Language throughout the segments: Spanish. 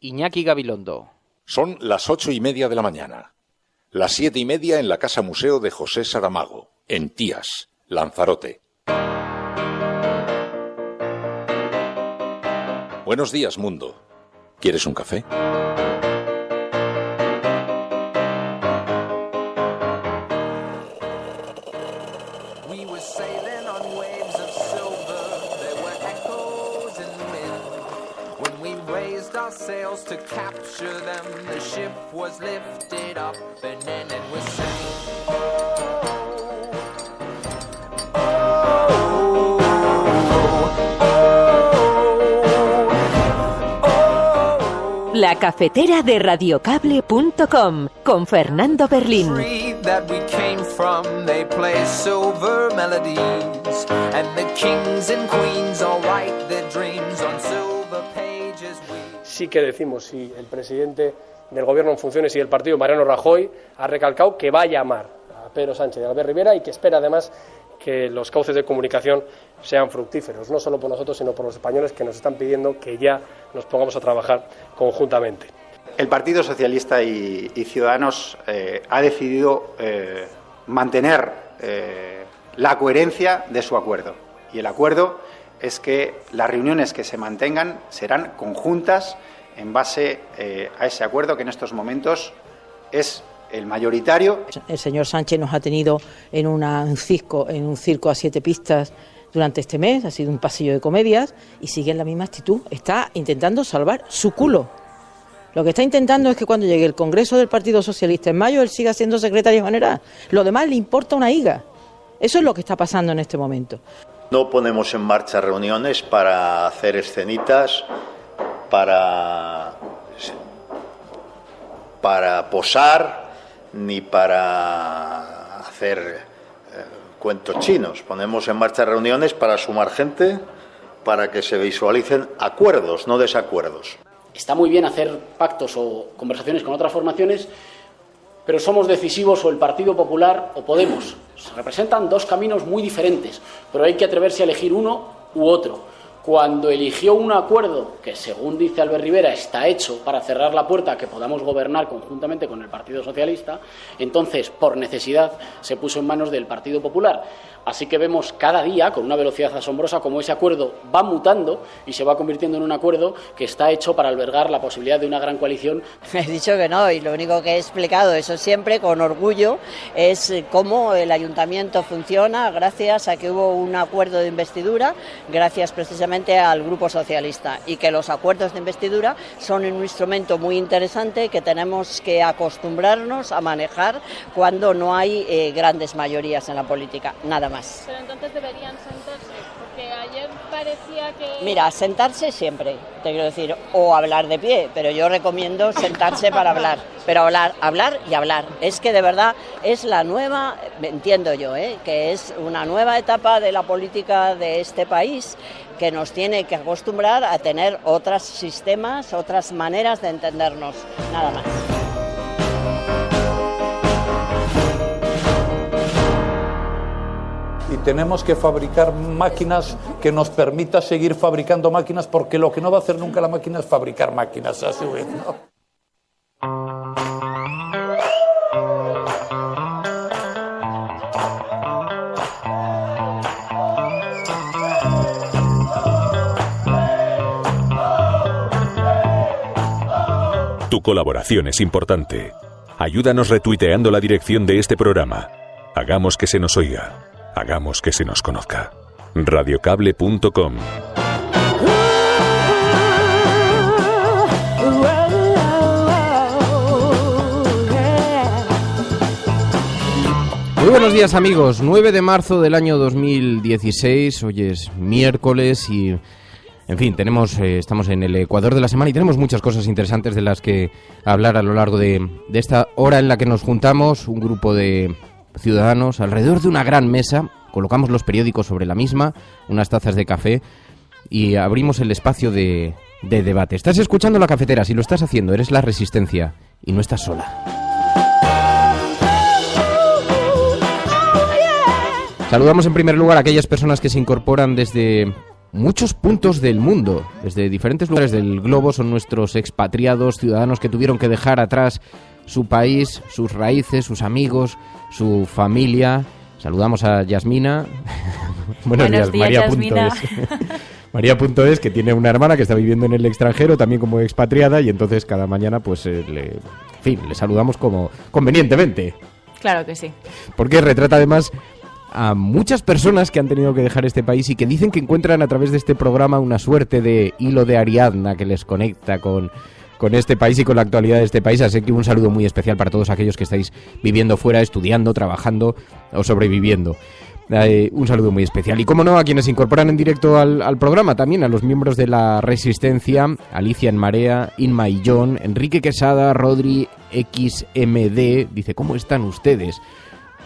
Iñaki Gabilondo. Son las 8:30 de la mañana. Las 7:30 en la Casa Museo de José Saramago, en Tías, Lanzarote. Buenos días, mundo. ¿Quieres un café? Sails to capture them, the ship was lifted up and then it was sank. La cafetera de radiocable.com con Fernando Berlín. That we came from, they play silver melodies, and the kings and queens all write their dreams on silver pages. Sí que decimos, si el presidente del gobierno en funciones y el partido, Mariano Rajoy, ha recalcado que va a llamar a Pedro Sánchez y a Albert Rivera y que espera además que los cauces de comunicación sean fructíferos, no solo por nosotros sino por los españoles que nos están pidiendo que ya nos pongamos a trabajar conjuntamente. El Partido Socialista y Ciudadanos ha decidido mantener la coherencia de su acuerdo, y el acuerdo es que las reuniones que se mantengan serán conjuntas en base a ese acuerdo que en estos momentos es el mayoritario. El señor Sánchez nos ha tenido en un circo a 7 pistas durante este mes, ha sido un pasillo de comedias y sigue en la misma actitud, está intentando salvar su culo. Lo que está intentando es que cuando llegue el Congreso del Partido Socialista en mayo, él siga siendo secretario general. Lo demás le importa una higa. Eso es lo que está pasando en este momento. No ponemos en marcha reuniones para hacer escenitas, para posar, ni para hacer cuentos chinos. Ponemos en marcha reuniones para sumar gente, para que se visualicen acuerdos, no desacuerdos. Está muy bien hacer pactos o conversaciones con otras formaciones, pero somos decisivos o el Partido Popular o Podemos. Se representan dos caminos muy diferentes, pero hay que atreverse a elegir uno u otro. Cuando eligió un acuerdo que, según dice Albert Rivera, está hecho para cerrar la puerta a que podamos gobernar conjuntamente con el Partido Socialista, entonces, por necesidad, se puso en manos del Partido Popular. Así que vemos cada día, con una velocidad asombrosa, cómo ese acuerdo va mutando y se va convirtiendo en un acuerdo que está hecho para albergar la posibilidad de una gran coalición. He dicho que no, y lo único que he explicado, eso siempre con orgullo, es cómo el ayuntamiento funciona gracias a que hubo un acuerdo de investidura, gracias precisamente al Grupo Socialista, y que los acuerdos de investidura son un instrumento muy interesante que tenemos que acostumbrarnos a manejar cuando no hay grandes mayorías en la política, nada más. Pero entonces deberían sentarse, porque ayer parecía que... Mira, sentarse siempre, te quiero decir, o hablar de pie, pero yo recomiendo sentarse para hablar, pero hablar y hablar. Es que de verdad es la nueva, entiendo yo, que es una nueva etapa de la política de este país que nos tiene que acostumbrar a tener otros sistemas, otras maneras de entendernos, nada más. Y tenemos que fabricar máquinas que nos permita seguir fabricando máquinas, porque lo que no va a hacer nunca la máquina es fabricar máquinas, a su vez, ¿no? Tu colaboración es importante. Ayúdanos retuiteando la dirección de este programa. Hagamos que se nos oiga. Hagamos que se nos conozca. Radiocable.com. Muy buenos días, amigos. 9 de marzo del año 2016. Hoy es miércoles y, en fin, estamos en el Ecuador de la semana y tenemos muchas cosas interesantes de las que hablar a lo largo de esta hora en la que nos juntamos un grupo de ciudadanos alrededor de una gran mesa, colocamos los periódicos sobre la misma, unas tazas de café y abrimos el espacio de debate. Estás escuchando La Cafetera, si lo estás haciendo, eres La Resistencia y no estás sola. Saludamos en primer lugar a aquellas personas que se incorporan desde muchos puntos del mundo, desde diferentes lugares del globo. Son nuestros expatriados, ciudadanos que tuvieron que dejar atrás su país, sus raíces, sus amigos, su familia. Saludamos a Yasmina. Buenos días, María. Yasmina. María Punto es, que tiene una hermana que está viviendo en el extranjero, también como expatriada, y entonces cada mañana pues le saludamos como convenientemente. Claro que sí. Porque retrata además a muchas personas que han tenido que dejar este país y que dicen que encuentran a través de este programa una suerte de hilo de Ariadna que les conecta con este país y con la actualidad de este país. Así que un saludo muy especial para todos aquellos que estáis viviendo fuera, estudiando, trabajando o sobreviviendo. Un saludo muy especial. Y como no, a quienes se incorporan en directo al programa, también a los miembros de la Resistencia: Alicia en Marea, Inma y John, Enrique Quesada, Rodri XMD. Dice, ¿cómo están ustedes?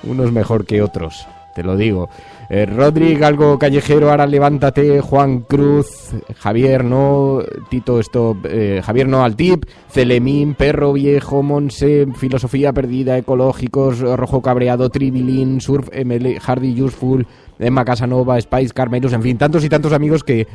Unos mejor que otros, te lo digo. Rodri, Galgo Callejero, Ara Levántate, Juan Cruz, Javier No, Tito Stop, Javier No Altip, Celemín, Perro Viejo, Monse, Filosofía Perdida, Ecológicos, Rojo Cabreado, Tribilín, Surf, ML, Hardy Useful, Emma Casanova, Spice, Carmelus, en fin, tantos y tantos amigos que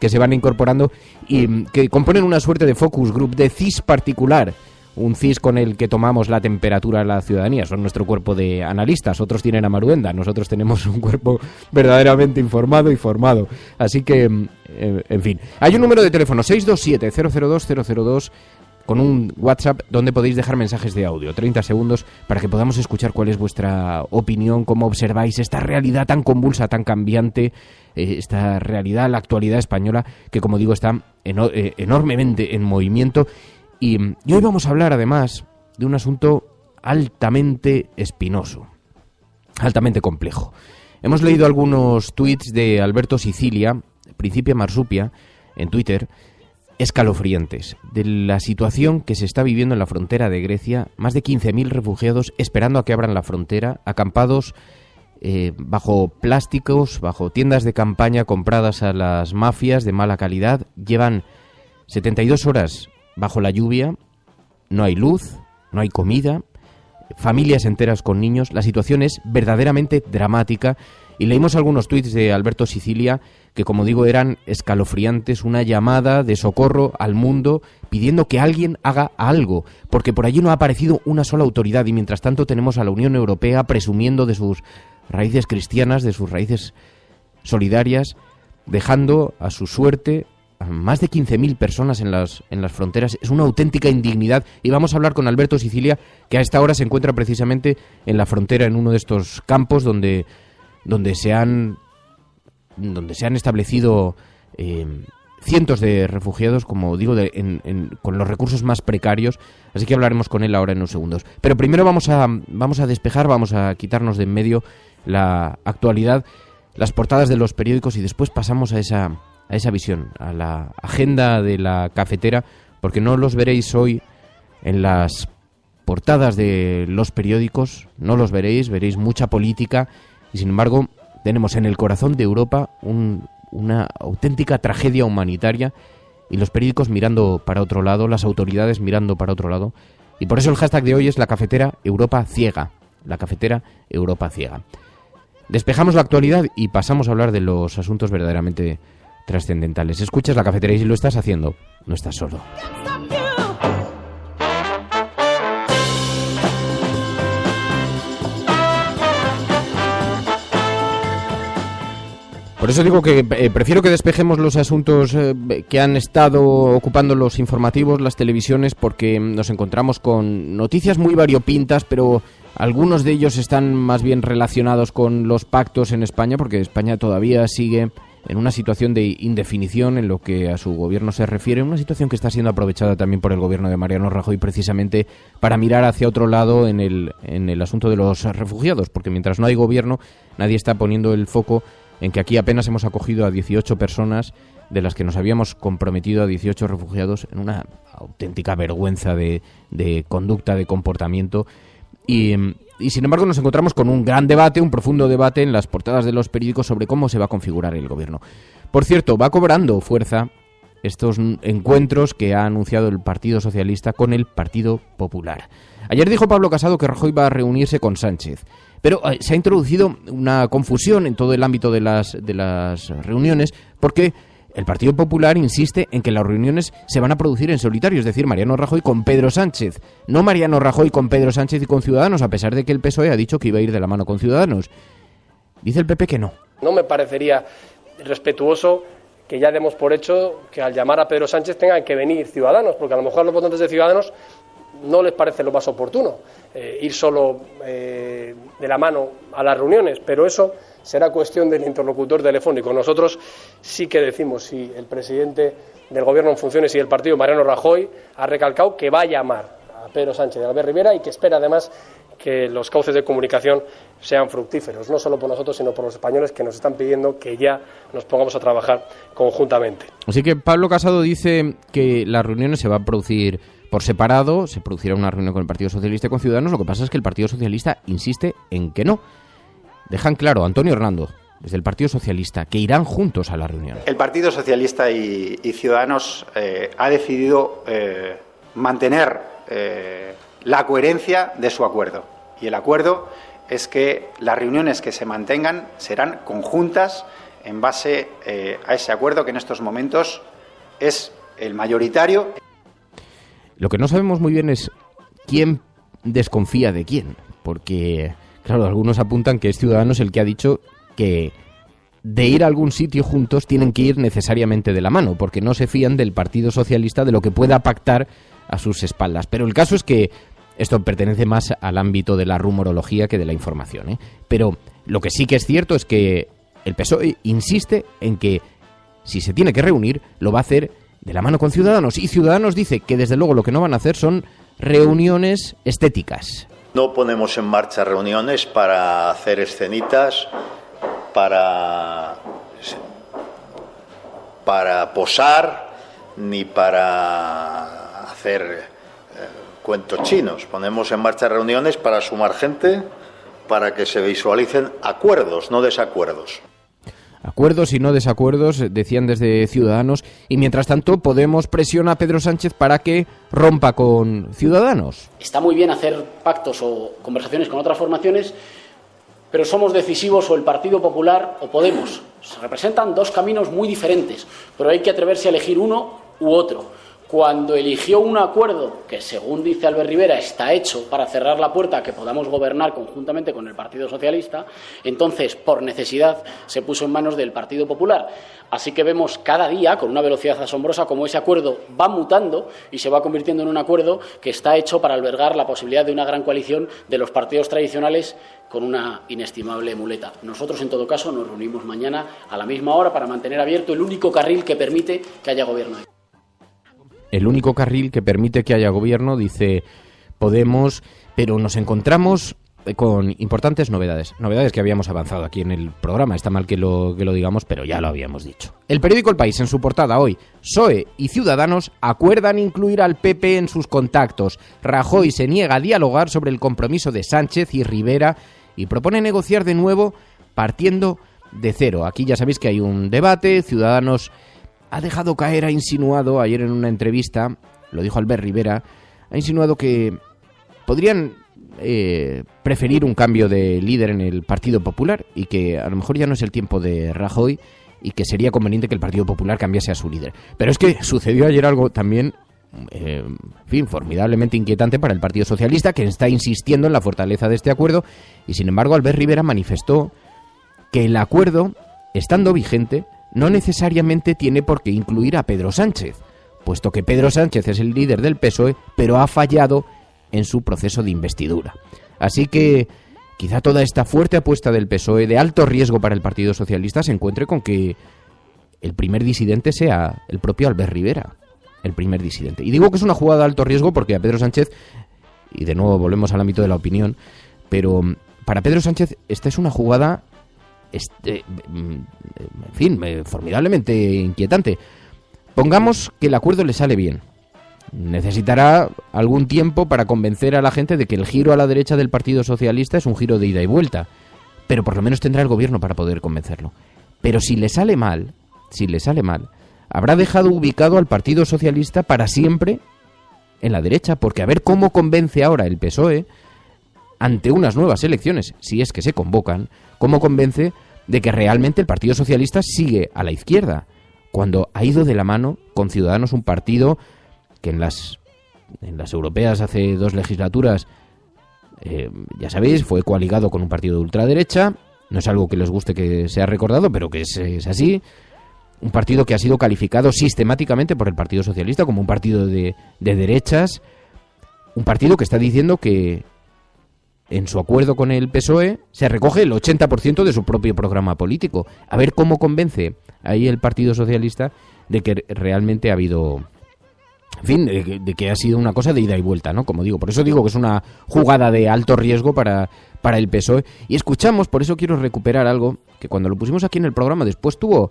se van incorporando y que componen una suerte de focus group, de CIS particular. Un CIS con el que tomamos la temperatura a la ciudadanía. Son nuestro cuerpo de analistas. Otros tienen a Maruenda. Nosotros tenemos un cuerpo verdaderamente informado y formado. Así que, en fin. Hay un número de teléfono, 627-002-002, con un WhatsApp donde podéis dejar mensajes de audio, 30 segundos, para que podamos escuchar cuál es vuestra opinión, cómo observáis esta realidad tan convulsa, tan cambiante, esta realidad, la actualidad española, que, como digo, está enormemente en movimiento. Y hoy vamos a hablar, además, de un asunto altamente espinoso, altamente complejo. Hemos leído algunos tuits de Alberto Sicilia, Principia Marsupia, en Twitter, escalofriantes, de la situación que se está viviendo en la frontera de Grecia. Más de 15.000 refugiados esperando a que abran la frontera, acampados bajo plásticos, bajo tiendas de campaña compradas a las mafias de mala calidad. Llevan 72 horas bajo la lluvia, no hay luz, no hay comida, familias enteras con niños. La situación es verdaderamente dramática y leímos algunos tuits de Alberto Sicilia que, como digo, eran escalofriantes, una llamada de socorro al mundo pidiendo que alguien haga algo, porque por allí no ha aparecido una sola autoridad y mientras tanto tenemos a la Unión Europea presumiendo de sus raíces cristianas, de sus raíces solidarias, dejando a su suerte a más de 15.000 personas en las fronteras. Es una auténtica indignidad y vamos a hablar con Alberto Sicilia, que a esta hora se encuentra precisamente en la frontera, en uno de estos campos donde se han establecido cientos de refugiados, como digo, con los recursos más precarios. Así que hablaremos con él ahora en unos segundos. Pero primero vamos a despejar, vamos a quitarnos de en medio la actualidad, las portadas de los periódicos y después pasamos a esa visión, a la agenda de la cafetera, porque no los veréis hoy en las portadas de los periódicos, no los veréis mucha política y sin embargo tenemos en el corazón de Europa una auténtica tragedia humanitaria y los periódicos mirando para otro lado, las autoridades mirando para otro lado, y por eso el hashtag de hoy es la cafetera Europa ciega, la cafetera Europa ciega. Despejamos la actualidad y pasamos a hablar de los asuntos verdaderamente trascendentales. Escuchas la cafetera y si lo estás haciendo, no estás solo. Por eso digo que prefiero que despejemos los asuntos que han estado ocupando los informativos, las televisiones, porque nos encontramos con noticias muy variopintas, pero algunos de ellos están más bien relacionados con los pactos en España, porque España todavía sigue en una situación de indefinición en lo que a su gobierno se refiere, una situación que está siendo aprovechada también por el gobierno de Mariano Rajoy precisamente para mirar hacia otro lado en el asunto de los refugiados, porque mientras no hay gobierno nadie está poniendo el foco en que aquí apenas hemos acogido a 18 personas, de las que nos habíamos comprometido a 18 refugiados, en una auténtica vergüenza de conducta, de comportamiento. Y sin embargo nos encontramos con un gran debate, un profundo debate en las portadas de los periódicos sobre cómo se va a configurar el gobierno. Por cierto, va cobrando fuerza estos encuentros que ha anunciado el Partido Socialista con el Partido Popular. Ayer dijo Pablo Casado que Rajoy va a reunirse con Sánchez, Pero se ha introducido una confusión en todo el ámbito de las reuniones, porque el Partido Popular insiste en que las reuniones se van a producir en solitario, es decir, Mariano Rajoy con Pedro Sánchez, no Mariano Rajoy con Pedro Sánchez y con Ciudadanos, a pesar de que el PSOE ha dicho que iba a ir de la mano con Ciudadanos. Dice el PP que no. No me parecería respetuoso que ya demos por hecho que al llamar a Pedro Sánchez tengan que venir Ciudadanos, porque a lo mejor a los votantes de Ciudadanos no les parece lo más oportuno ir solo de la mano a las reuniones, pero eso será cuestión del interlocutor telefónico. Nosotros sí que decimos, si el presidente del Gobierno en funciones y el partido, Mariano Rajoy, ha recalcado que va a llamar a Pedro Sánchez y a Albert Rivera y que espera además que los cauces de comunicación sean fructíferos, no solo por nosotros, sino por los españoles que nos están pidiendo que ya nos pongamos a trabajar conjuntamente. Así que Pablo Casado dice que las reuniones se van a producir por separado, se producirá una reunión con el Partido Socialista y con Ciudadanos, lo que pasa es que el Partido Socialista insiste en que no. Dejan claro, Antonio Hernando, desde el Partido Socialista, que irán juntos a la reunión. El Partido Socialista y Ciudadanos ha decidido mantener la coherencia de su acuerdo. Y el acuerdo es que las reuniones que se mantengan serán conjuntas en base a ese acuerdo que en estos momentos es el mayoritario. Lo que no sabemos muy bien es quién desconfía de quién, porque, claro, algunos apuntan que es Ciudadanos el que ha dicho que de ir a algún sitio juntos tienen que ir necesariamente de la mano, porque no se fían del Partido Socialista de lo que pueda pactar a sus espaldas. Pero el caso es que esto pertenece más al ámbito de la rumorología que de la información, ¿eh? Pero lo que sí que es cierto es que el PSOE insiste en que si se tiene que reunir, lo va a hacer de la mano con Ciudadanos. Y Ciudadanos dice que desde luego lo que no van a hacer son reuniones estéticas. No ponemos en marcha reuniones para hacer escenitas, para posar, ni para hacer cuentos chinos. Ponemos en marcha reuniones para sumar gente, para que se visualicen acuerdos, no desacuerdos. Acuerdos y no desacuerdos, decían desde Ciudadanos, y mientras tanto Podemos presiona a Pedro Sánchez para que rompa con Ciudadanos. Está muy bien hacer pactos o conversaciones con otras formaciones, pero somos decisivos o el Partido Popular o Podemos. Se representan dos caminos muy diferentes, pero hay que atreverse a elegir uno u otro. Cuando eligió un acuerdo que, según dice Albert Rivera, está hecho para cerrar la puerta a que podamos gobernar conjuntamente con el Partido Socialista, entonces, por necesidad, se puso en manos del Partido Popular. Así que vemos cada día, con una velocidad asombrosa, cómo ese acuerdo va mutando y se va convirtiendo en un acuerdo que está hecho para albergar la posibilidad de una gran coalición de los partidos tradicionales con una inestimable muleta. Nosotros, en todo caso, nos reunimos mañana a la misma hora para mantener abierto el único carril que permite que haya gobierno. El único carril que permite que haya gobierno, dice Podemos, pero nos encontramos con importantes novedades que habíamos avanzado aquí en el programa. Está mal que lo digamos, pero ya lo habíamos dicho. El periódico El País, en su portada hoy: PSOE y Ciudadanos acuerdan incluir al PP en sus contactos. Rajoy se niega a dialogar sobre el compromiso de Sánchez y Rivera y propone negociar de nuevo partiendo de cero. Aquí ya sabéis que hay un debate. Ciudadanos ha dejado caer, ha insinuado, ayer en una entrevista, lo dijo Albert Rivera, ha insinuado que podrían preferir un cambio de líder en el Partido Popular y que a lo mejor ya no es el tiempo de Rajoy y que sería conveniente que el Partido Popular cambiase a su líder. Pero es que sucedió ayer algo también, en fin, formidablemente inquietante para el Partido Socialista, que está insistiendo en la fortaleza de este acuerdo, y sin embargo Albert Rivera manifestó que el acuerdo, estando vigente, no necesariamente tiene por qué incluir a Pedro Sánchez, puesto que Pedro Sánchez es el líder del PSOE, pero ha fallado en su proceso de investidura. Así que quizá toda esta fuerte apuesta del PSOE, de alto riesgo para el Partido Socialista, se encuentre con que el primer disidente sea el propio Albert Rivera, el primer disidente. Y digo que es una jugada de alto riesgo porque a Pedro Sánchez, y de nuevo volvemos al ámbito de la opinión, pero para Pedro Sánchez esta es una jugada en fin, formidablemente inquietante. Pongamos que el acuerdo le sale bien. Necesitará algún tiempo para convencer a la gente de que el giro a la derecha del Partido Socialista es un giro de ida y vuelta, pero por lo menos tendrá el gobierno para poder convencerlo. Pero si le sale mal, habrá dejado ubicado al Partido Socialista para siempre en la derecha, porque a ver cómo convence ahora el PSOE ante unas nuevas elecciones, si es que se convocan, cómo convence de que realmente el Partido Socialista sigue a la izquierda, cuando ha ido de la mano con Ciudadanos, un partido que en las europeas hace 2 legislaturas, ya sabéis, fue coaligado con un partido de ultraderecha. No es algo que les guste que sea recordado, pero que es así. Un partido que ha sido calificado sistemáticamente por el Partido Socialista como un partido de derechas. Un partido que está diciendo que en su acuerdo con el PSOE se recoge el 80% de su propio programa político. A ver cómo convence ahí el Partido Socialista de que realmente ha habido... En fin, de que ha sido una cosa de ida y vuelta, ¿no? Como digo, por eso digo que es una jugada de alto riesgo para el PSOE. Y escuchamos, por eso quiero recuperar algo que cuando lo pusimos aquí en el programa después tuvo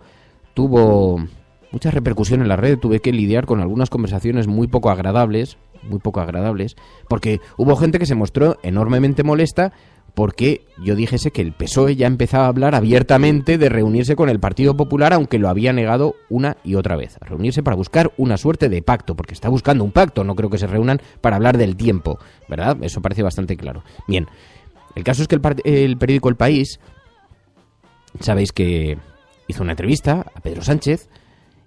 mucha repercusión en la red. Tuve que lidiar con algunas conversaciones muy poco agradables, porque hubo gente que se mostró enormemente molesta porque yo dijese que el PSOE ya empezaba a hablar abiertamente de reunirse con el Partido Popular, aunque lo había negado una y otra vez. A reunirse para buscar una suerte de pacto, porque está buscando un pacto, no creo que se reúnan para hablar del tiempo, ¿verdad? Eso parece bastante claro. Bien, el caso es que el periódico El País, sabéis que hizo una entrevista a Pedro Sánchez,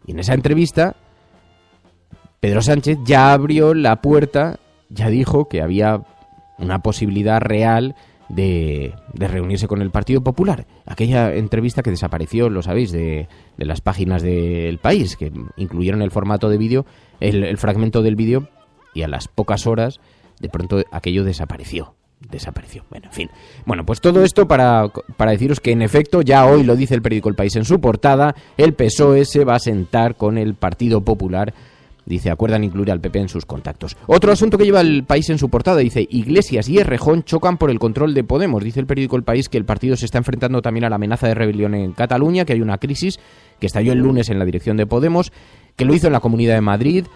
y en esa entrevista Pedro Sánchez ya abrió la puerta, ya dijo que había una posibilidad real de reunirse con el Partido Popular. Aquella entrevista que desapareció, lo sabéis, de las páginas del País, que incluyeron el formato de vídeo, el fragmento del vídeo, y a las pocas horas, de pronto aquello desapareció. Bueno, en fin. Bueno, pues todo esto para deciros que en efecto, ya hoy lo dice el periódico El País en su portada, el PSOE se va a sentar con el Partido Popular. Dice, acuerdan incluir al PP en sus contactos. Otro asunto que lleva El País en su portada, dice, Iglesias y Errejón chocan por el control de Podemos. Dice el periódico El País que el partido se está enfrentando también a la amenaza de rebelión en Cataluña, que hay una crisis que estalló el lunes en la dirección de Podemos, que lo hizo en la Comunidad de Madrid.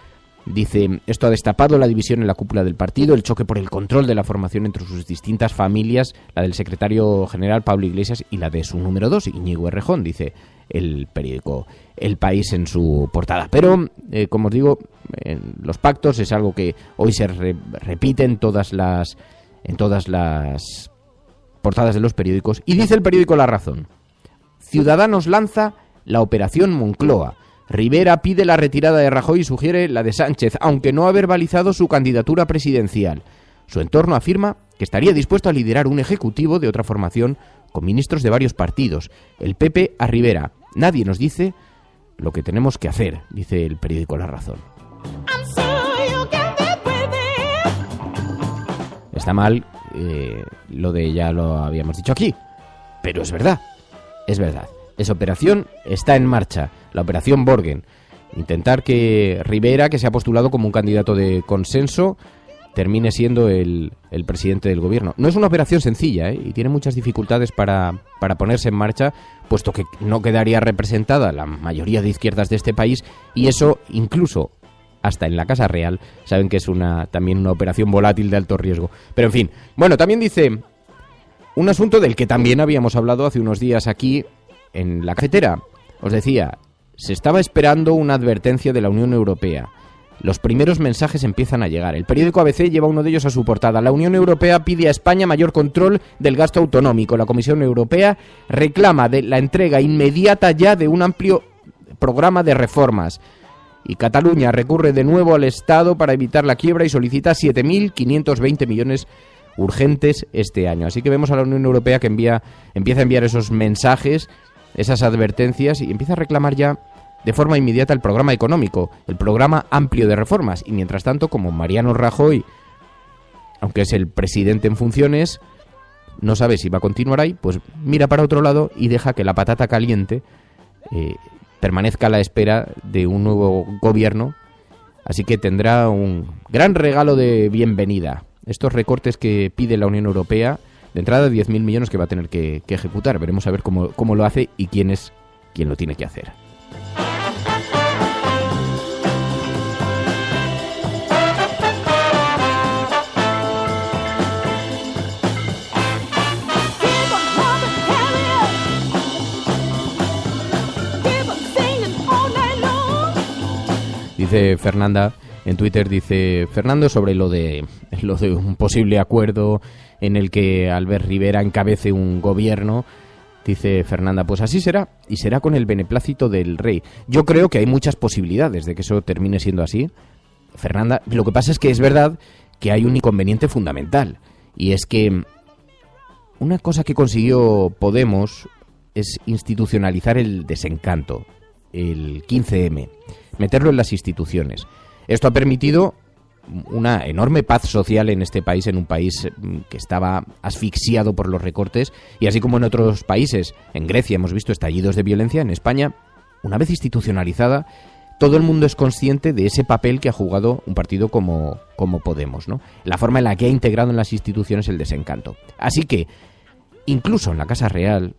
Dice, esto ha destapado la división en la cúpula del partido, el choque por el control de la formación entre sus distintas familias, la del secretario general Pablo Iglesias y la de su número 2, Íñigo Errejón, dice el periódico El País en su portada. Pero, como os digo, los pactos es algo que hoy se repite en todas las portadas de los periódicos. Y dice el periódico La Razón, Ciudadanos lanza la Operación Moncloa. Rivera pide la retirada de Rajoy y sugiere la de Sánchez, aunque no ha verbalizado su candidatura presidencial. Su entorno afirma que estaría dispuesto a liderar un ejecutivo de otra formación con ministros de varios partidos. El PP a Rivera. Nadie nos dice lo que tenemos que hacer, dice el periódico La Razón. Está mal, lo de ya lo habíamos dicho aquí, pero es verdad. Esa operación está en marcha, la operación Borgen. Intentar que Rivera, que se ha postulado como un candidato de consenso, termine siendo el presidente del gobierno. No es una operación sencilla, y tiene muchas dificultades para ponerse en marcha, puesto que no quedaría representada la mayoría de izquierdas de este país, y eso incluso hasta en la Casa Real saben que es también una operación volátil de alto riesgo. Pero en fin, bueno, también dice un asunto del que también habíamos hablado hace unos días aquí en la cafetera. Os decía, se estaba esperando una advertencia de la Unión Europea. Los primeros mensajes empiezan a llegar. El periódico ABC lleva uno de ellos a su portada. La Unión Europea pide a España mayor control del gasto autonómico. La Comisión Europea reclama la entrega inmediata ya de un amplio programa de reformas. Y Cataluña recurre de nuevo al Estado para evitar la quiebra y solicita 7.520 millones urgentes este año. Así que vemos a la Unión Europea que empieza a enviar esos mensajes, esas advertencias, y empieza a reclamar ya de forma inmediata el programa económico, el programa amplio de reformas. Y mientras tanto, como Mariano Rajoy, aunque es el presidente en funciones, no sabe si va a continuar ahí, pues mira para otro lado y deja que la patata caliente permanezca a la espera de un nuevo gobierno. Así que tendrá un gran regalo de bienvenida. Estos recortes que pide la Unión Europea, de entrada 10.000 millones que va a tener que ejecutar. Veremos a ver cómo lo hace y quién es quien lo tiene que hacer. Dice Fernanda en Twitter, dice Fernando, sobre lo de un posible acuerdo en el que Albert Rivera encabece un gobierno. Dice Fernanda, pues así será, y será con el beneplácito del rey. Yo creo que hay muchas posibilidades de que eso termine siendo así, Fernanda. Lo que pasa es que es verdad que hay un inconveniente fundamental, y es que una cosa que consiguió Podemos es institucionalizar el desencanto, el 15M, meterlo en las instituciones. Esto ha permitido una enorme paz social en este país, en un país que estaba asfixiado por los recortes, y así como en otros países, en Grecia hemos visto estallidos de violencia, en España, una vez institucionalizada, todo el mundo es consciente de ese papel que ha jugado un partido como Podemos, ¿no? La forma en la que ha integrado en las instituciones el desencanto. Así que, incluso en la Casa Real,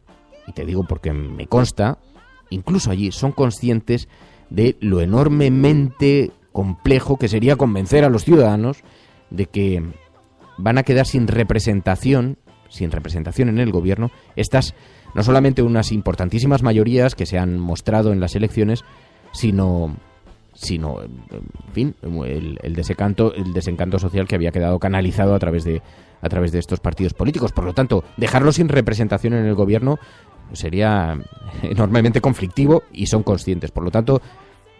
y te digo porque me consta, incluso allí son conscientes de lo enormemente complejo que sería convencer a los ciudadanos de que van a quedar sin representación en el gobierno estas, no solamente unas importantísimas mayorías que se han mostrado en las elecciones, sino en fin, el desencanto social que había quedado canalizado a través de estos partidos políticos. Por lo tanto, dejarlos sin representación en el gobierno sería enormemente conflictivo, y son conscientes. Por lo tanto,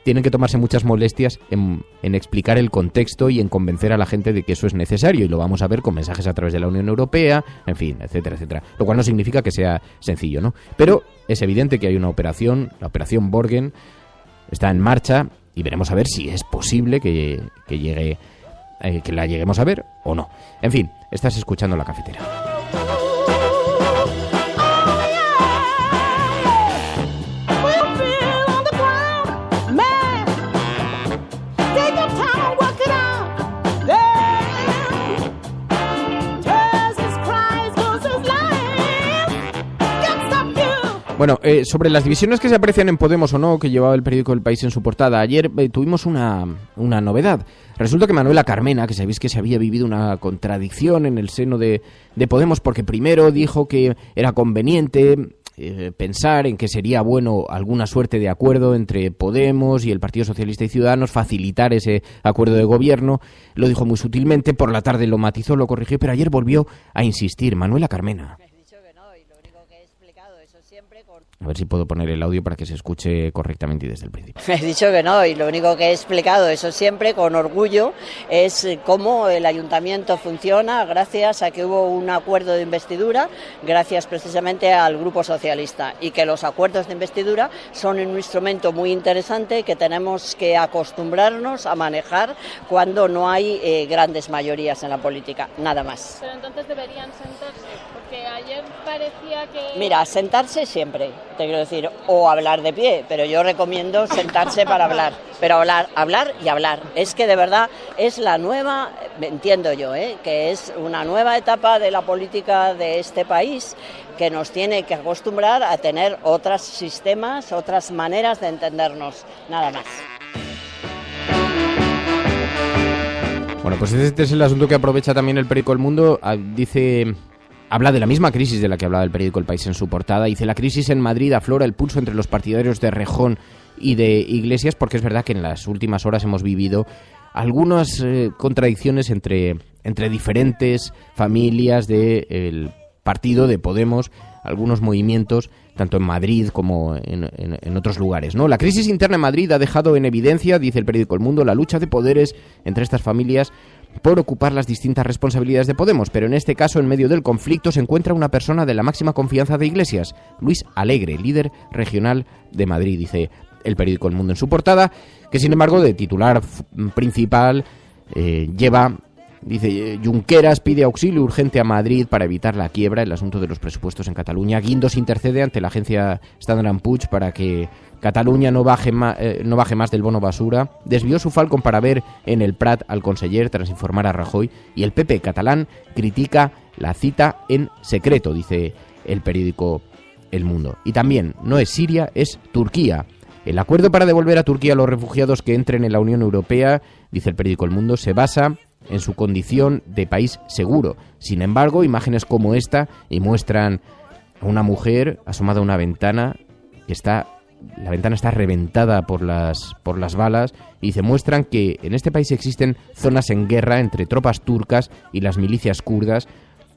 tienen que tomarse muchas molestias en explicar el contexto y en convencer a la gente de que eso es necesario, y lo vamos a ver con mensajes a través de la Unión Europea, en fin, etcétera, etcétera. Lo cual no significa que sea sencillo, ¿no? Pero es evidente que hay una operación, la operación Borgen, está en marcha, y veremos a ver si es posible que la lleguemos a ver o no. En fin, estás escuchando La Cafetera. Bueno, sobre las divisiones que se aprecian en Podemos o no, que llevaba el periódico El País en su portada, ayer tuvimos una novedad. Resulta que Manuela Carmena, que sabéis que se había vivido una contradicción en el seno de Podemos, porque primero dijo que era conveniente pensar en que sería bueno alguna suerte de acuerdo entre Podemos y el Partido Socialista y Ciudadanos, facilitar ese acuerdo de gobierno. Lo dijo muy sutilmente, por la tarde lo matizó, lo corrigió, pero ayer volvió a insistir. Manuela Carmena. A ver si puedo poner el audio para que se escuche correctamente y desde el principio. He dicho que no, y lo único que he explicado, eso siempre con orgullo, es cómo el ayuntamiento funciona gracias a que hubo un acuerdo de investidura, gracias precisamente al Grupo Socialista, y que los acuerdos de investidura son un instrumento muy interesante que tenemos que acostumbrarnos a manejar cuando no hay grandes mayorías en la política, nada más. Pero entonces deberían sentarse, porque ayer parecía que... Mira, sentarse siempre, te quiero decir, o hablar de pie, pero yo recomiendo sentarse para hablar, pero hablar y hablar. Es que de verdad es la nueva, entiendo yo, que es una nueva etapa de la política de este país que nos tiene que acostumbrar a tener otros sistemas, otras maneras de entendernos, nada más. Bueno, pues este es el asunto que aprovecha también el periódico El Mundo. Habla de la misma crisis de la que hablaba el periódico El País en su portada. Dice: la crisis en Madrid aflora el pulso entre los partidarios de Rejón y de Iglesias, porque es verdad que en las últimas horas hemos vivido algunas contradicciones entre diferentes familias del partido de Podemos, algunos movimientos, tanto en Madrid como en otros lugares, ¿no? La crisis interna en Madrid ha dejado en evidencia, dice el periódico El Mundo, la lucha de poderes entre estas familias por ocupar las distintas responsabilidades de Podemos, pero en este caso, en medio del conflicto, se encuentra una persona de la máxima confianza de Iglesias, Luis Alegre, líder regional de Madrid, dice el periódico El Mundo en su portada, que sin embargo de titular principal lleva... Dice: Junqueras pide auxilio urgente a Madrid para evitar la quiebra. El asunto de los presupuestos en Cataluña. Guindos intercede ante la agencia Standard & Poor's para que Cataluña no baje más del bono basura. Desvió su Falcon para ver en el Prat al conseller tras informar a Rajoy. Y el PP catalán critica la cita en secreto, dice el periódico El Mundo. Y también no es Siria, es Turquía. El acuerdo para devolver a Turquía a los refugiados que entren en la Unión Europea, dice el periódico El Mundo, se basa en su condición de país seguro. Sin embargo, imágenes como esta y muestran a una mujer asomada a una ventana que la ventana está reventada por las balas, y se muestran que en este país existen zonas en guerra entre tropas turcas y las milicias kurdas,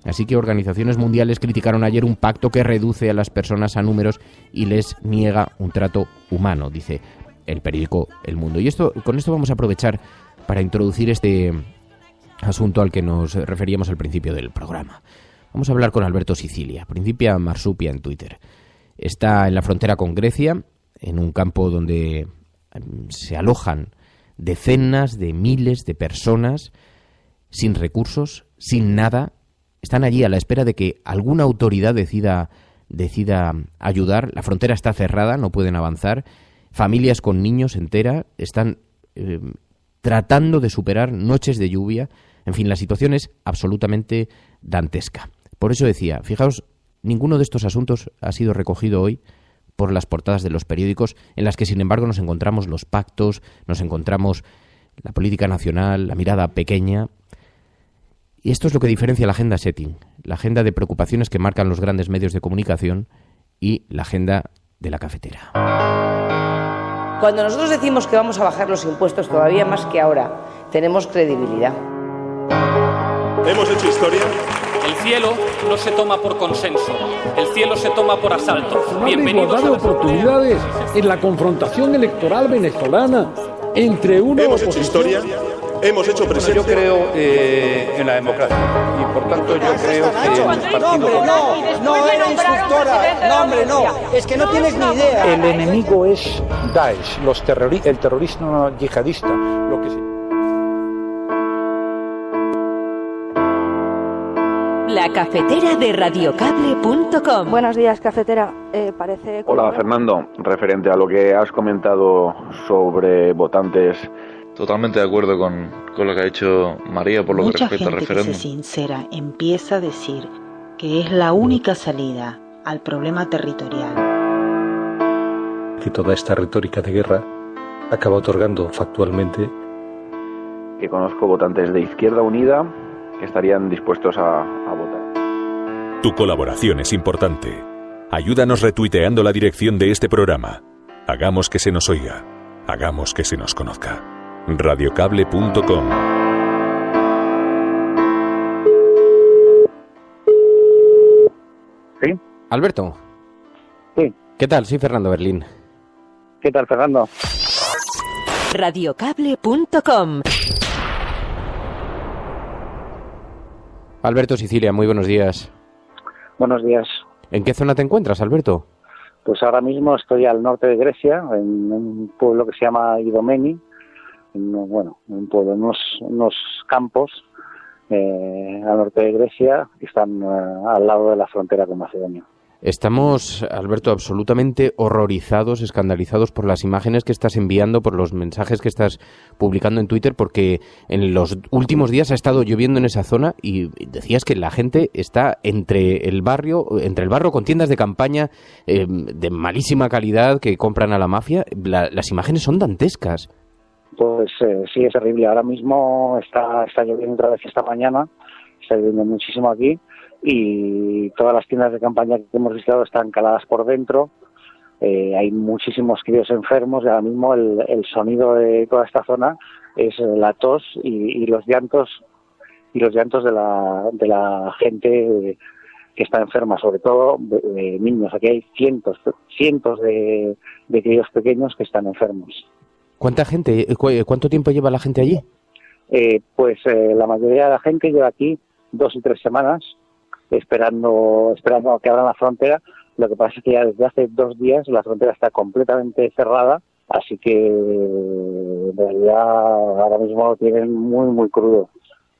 Así que organizaciones mundiales criticaron ayer un pacto que reduce a las personas a números y les niega un trato humano, dice el periódico El Mundo. Y con esto vamos a aprovechar para introducir este asunto al que nos referíamos al principio del programa. Vamos a hablar con Alberto Sicilia, Principia Marsupia en Twitter. Está en la frontera con Grecia, en un campo donde se alojan decenas de miles de personas sin recursos, sin nada. Están allí a la espera de que alguna autoridad decida ayudar. La frontera está cerrada, no pueden avanzar. Familias con niños enteras están tratando de superar noches de lluvia. En fin, la situación es absolutamente dantesca. Por eso decía, fijaos, ninguno de estos asuntos ha sido recogido hoy por las portadas de los periódicos, en las que, sin embargo, nos encontramos los pactos, nos encontramos la política nacional, la mirada pequeña. Y esto es lo que diferencia la agenda setting, la agenda de preocupaciones que marcan los grandes medios de comunicación y la agenda de la cafetera. Cuando nosotros decimos que vamos a bajar los impuestos todavía más que ahora, tenemos credibilidad. Hemos hecho historia. El cielo no se toma por consenso, el cielo se toma por asalto. Bienvenidos a las oportunidades en la confrontación electoral venezolana entre una Hemos hecho historia, hemos hecho presencia. Yo creo en la democracia y por tanto yo creo que el partido... No, era instructora. No, hombre, no. Es que no tienes ni idea. El enemigo es Daesh, el terrorismo yihadista, lo que se... La cafetera de radiocable.com. Buenos días, cafetera. Parece... Hola, Fernando. Referente a lo que has comentado sobre votantes, totalmente de acuerdo con lo que ha dicho María por lo que respecta al referéndum. Mucha gente que se sincera empieza a decir que es la única salida al problema territorial. Que toda esta retórica de guerra acaba otorgando factualmente... Que conozco votantes de Izquierda Unida que estarían dispuestos a votar. Tu colaboración es importante. Ayúdanos retuiteando la dirección de este programa. Hagamos que se nos oiga. Hagamos que se nos conozca. Radiocable.com. ¿Sí? Alberto. Sí. ¿Qué tal? Soy Fernando Berlín. ¿Qué tal, Fernando? Radiocable.com. Alberto Sicilia, muy buenos días. Buenos días. ¿En qué zona te encuentras, Alberto? Pues ahora mismo estoy al norte de Grecia, en un pueblo que se llama Idomeni, un pueblo, unos campos al norte de Grecia que están al lado de la frontera con Macedonia. Estamos, Alberto, absolutamente horrorizados, escandalizados por las imágenes que estás enviando, por los mensajes que estás publicando en Twitter, porque en los últimos días ha estado lloviendo en esa zona y decías que la gente está entre el barrio con tiendas de campaña de malísima calidad que compran a la mafia. Las imágenes son dantescas. Pues sí, es terrible. Ahora mismo está lloviendo otra vez esta mañana, está lloviendo muchísimo aquí. Y todas las tiendas de campaña que hemos visitado están caladas por dentro. Hay muchísimos críos enfermos y ahora mismo el sonido de toda esta zona es la tos y los llantos de la gente que está enferma, sobre todo niños. Aquí hay cientos de críos pequeños que están enfermos. ¿Cuánta gente? ¿Cuánto tiempo lleva la gente allí? La mayoría de la gente lleva aquí 2 y 3 semanas esperando a que abran la frontera. Lo que pasa es que ya desde hace 2 días la frontera está completamente cerrada, así que en realidad ahora mismo lo tienen muy, muy crudo.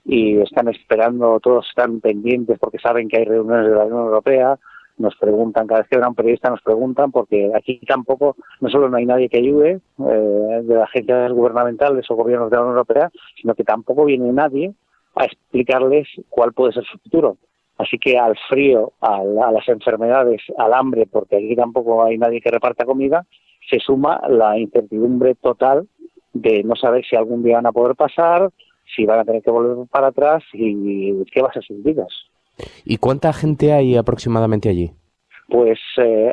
Y están esperando, todos están pendientes porque saben que hay reuniones de la Unión Europea, nos preguntan, cada vez que un periodista nos preguntan, porque aquí tampoco, no solo no hay nadie que ayude de las agencias gubernamentales o gobiernos de la Unión Europea, sino que tampoco viene nadie a explicarles cuál puede ser su futuro. Así que al frío, a las enfermedades, al hambre, porque aquí tampoco hay nadie que reparta comida, se suma la incertidumbre total de no saber si algún día van a poder pasar, si van a tener que volver para atrás y qué va a ser sus vidas. ¿Y cuánta gente hay aproximadamente allí? Pues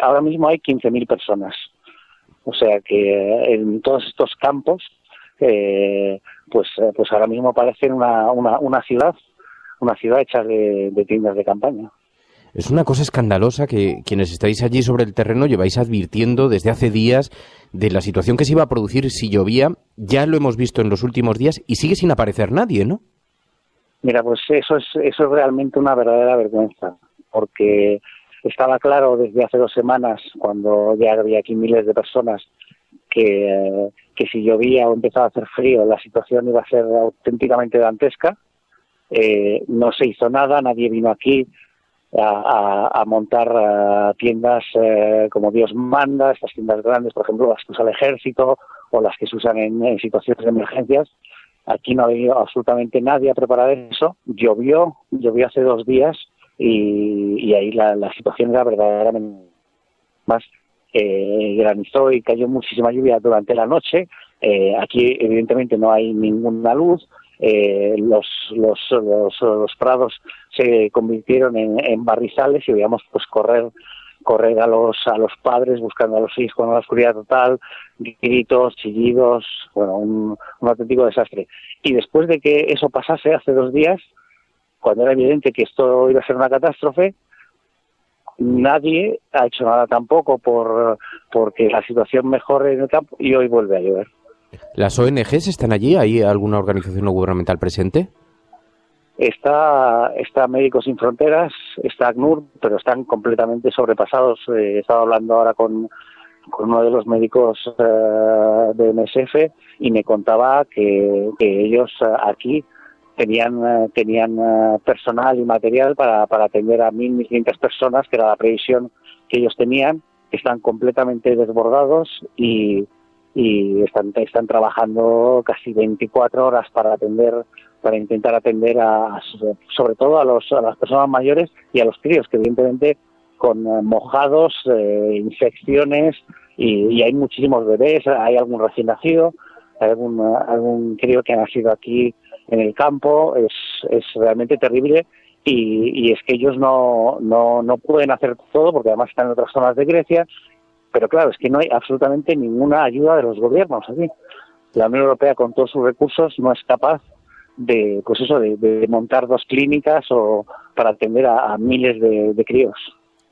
ahora mismo hay 15.000 personas. O sea que en todos estos campos, pues ahora mismo parecen una ciudad. una ciudad hecha de tiendas de campaña. Es una cosa escandalosa que quienes estáis allí sobre el terreno lleváis advirtiendo desde hace días de la situación que se iba a producir si llovía. Ya lo hemos visto en los últimos días y sigue sin aparecer nadie, ¿no? Mira, pues eso es realmente una verdadera vergüenza, porque estaba claro desde hace 2 semanas, cuando ya había aquí miles de personas, que si llovía o empezaba a hacer frío la situación iba a ser auténticamente dantesca. No se hizo nada, nadie vino aquí a montar tiendas como Dios manda, estas tiendas grandes, por ejemplo, las que usa el ejército o las que se usan en situaciones de emergencias. Aquí no ha venido absolutamente nadie a preparar eso. Llovió hace 2 días y ahí la situación era verdaderamente más. Granizó y cayó muchísima lluvia durante la noche. Aquí evidentemente no hay ninguna luz. Los prados se convirtieron en barrizales y veíamos pues correr a los padres buscando a los hijos con la oscuridad total, gritos, chillidos, bueno, un auténtico desastre. Y después de que eso pasase hace 2 días, cuando era evidente que esto iba a ser una catástrofe, nadie ha hecho nada tampoco porque la situación mejore en el campo, y hoy vuelve a llover. ¿Las ONGs están allí? ¿Hay alguna organización no gubernamental presente? Está Médicos Sin Fronteras, está ACNUR, pero están completamente sobrepasados. He estado hablando ahora con uno de los médicos de MSF y me contaba que ellos aquí tenían personal y material para atender a 1.500 personas, que era la previsión que ellos tenían. Están completamente desbordados y están trabajando casi 24 horas para intentar atender sobre todo a las personas mayores y a los críos, que evidentemente con mojados, infecciones, y hay muchísimos bebés, hay algún recién nacido, hay algún crío que ha nacido aquí en el campo. Es realmente terrible y es que ellos no pueden hacer todo porque además están en otras zonas de Grecia, pero claro, es que no hay absolutamente ninguna ayuda de los gobiernos aquí. La Unión Europea, con todos sus recursos, no es capaz de montar 2 clínicas o para atender a miles de críos.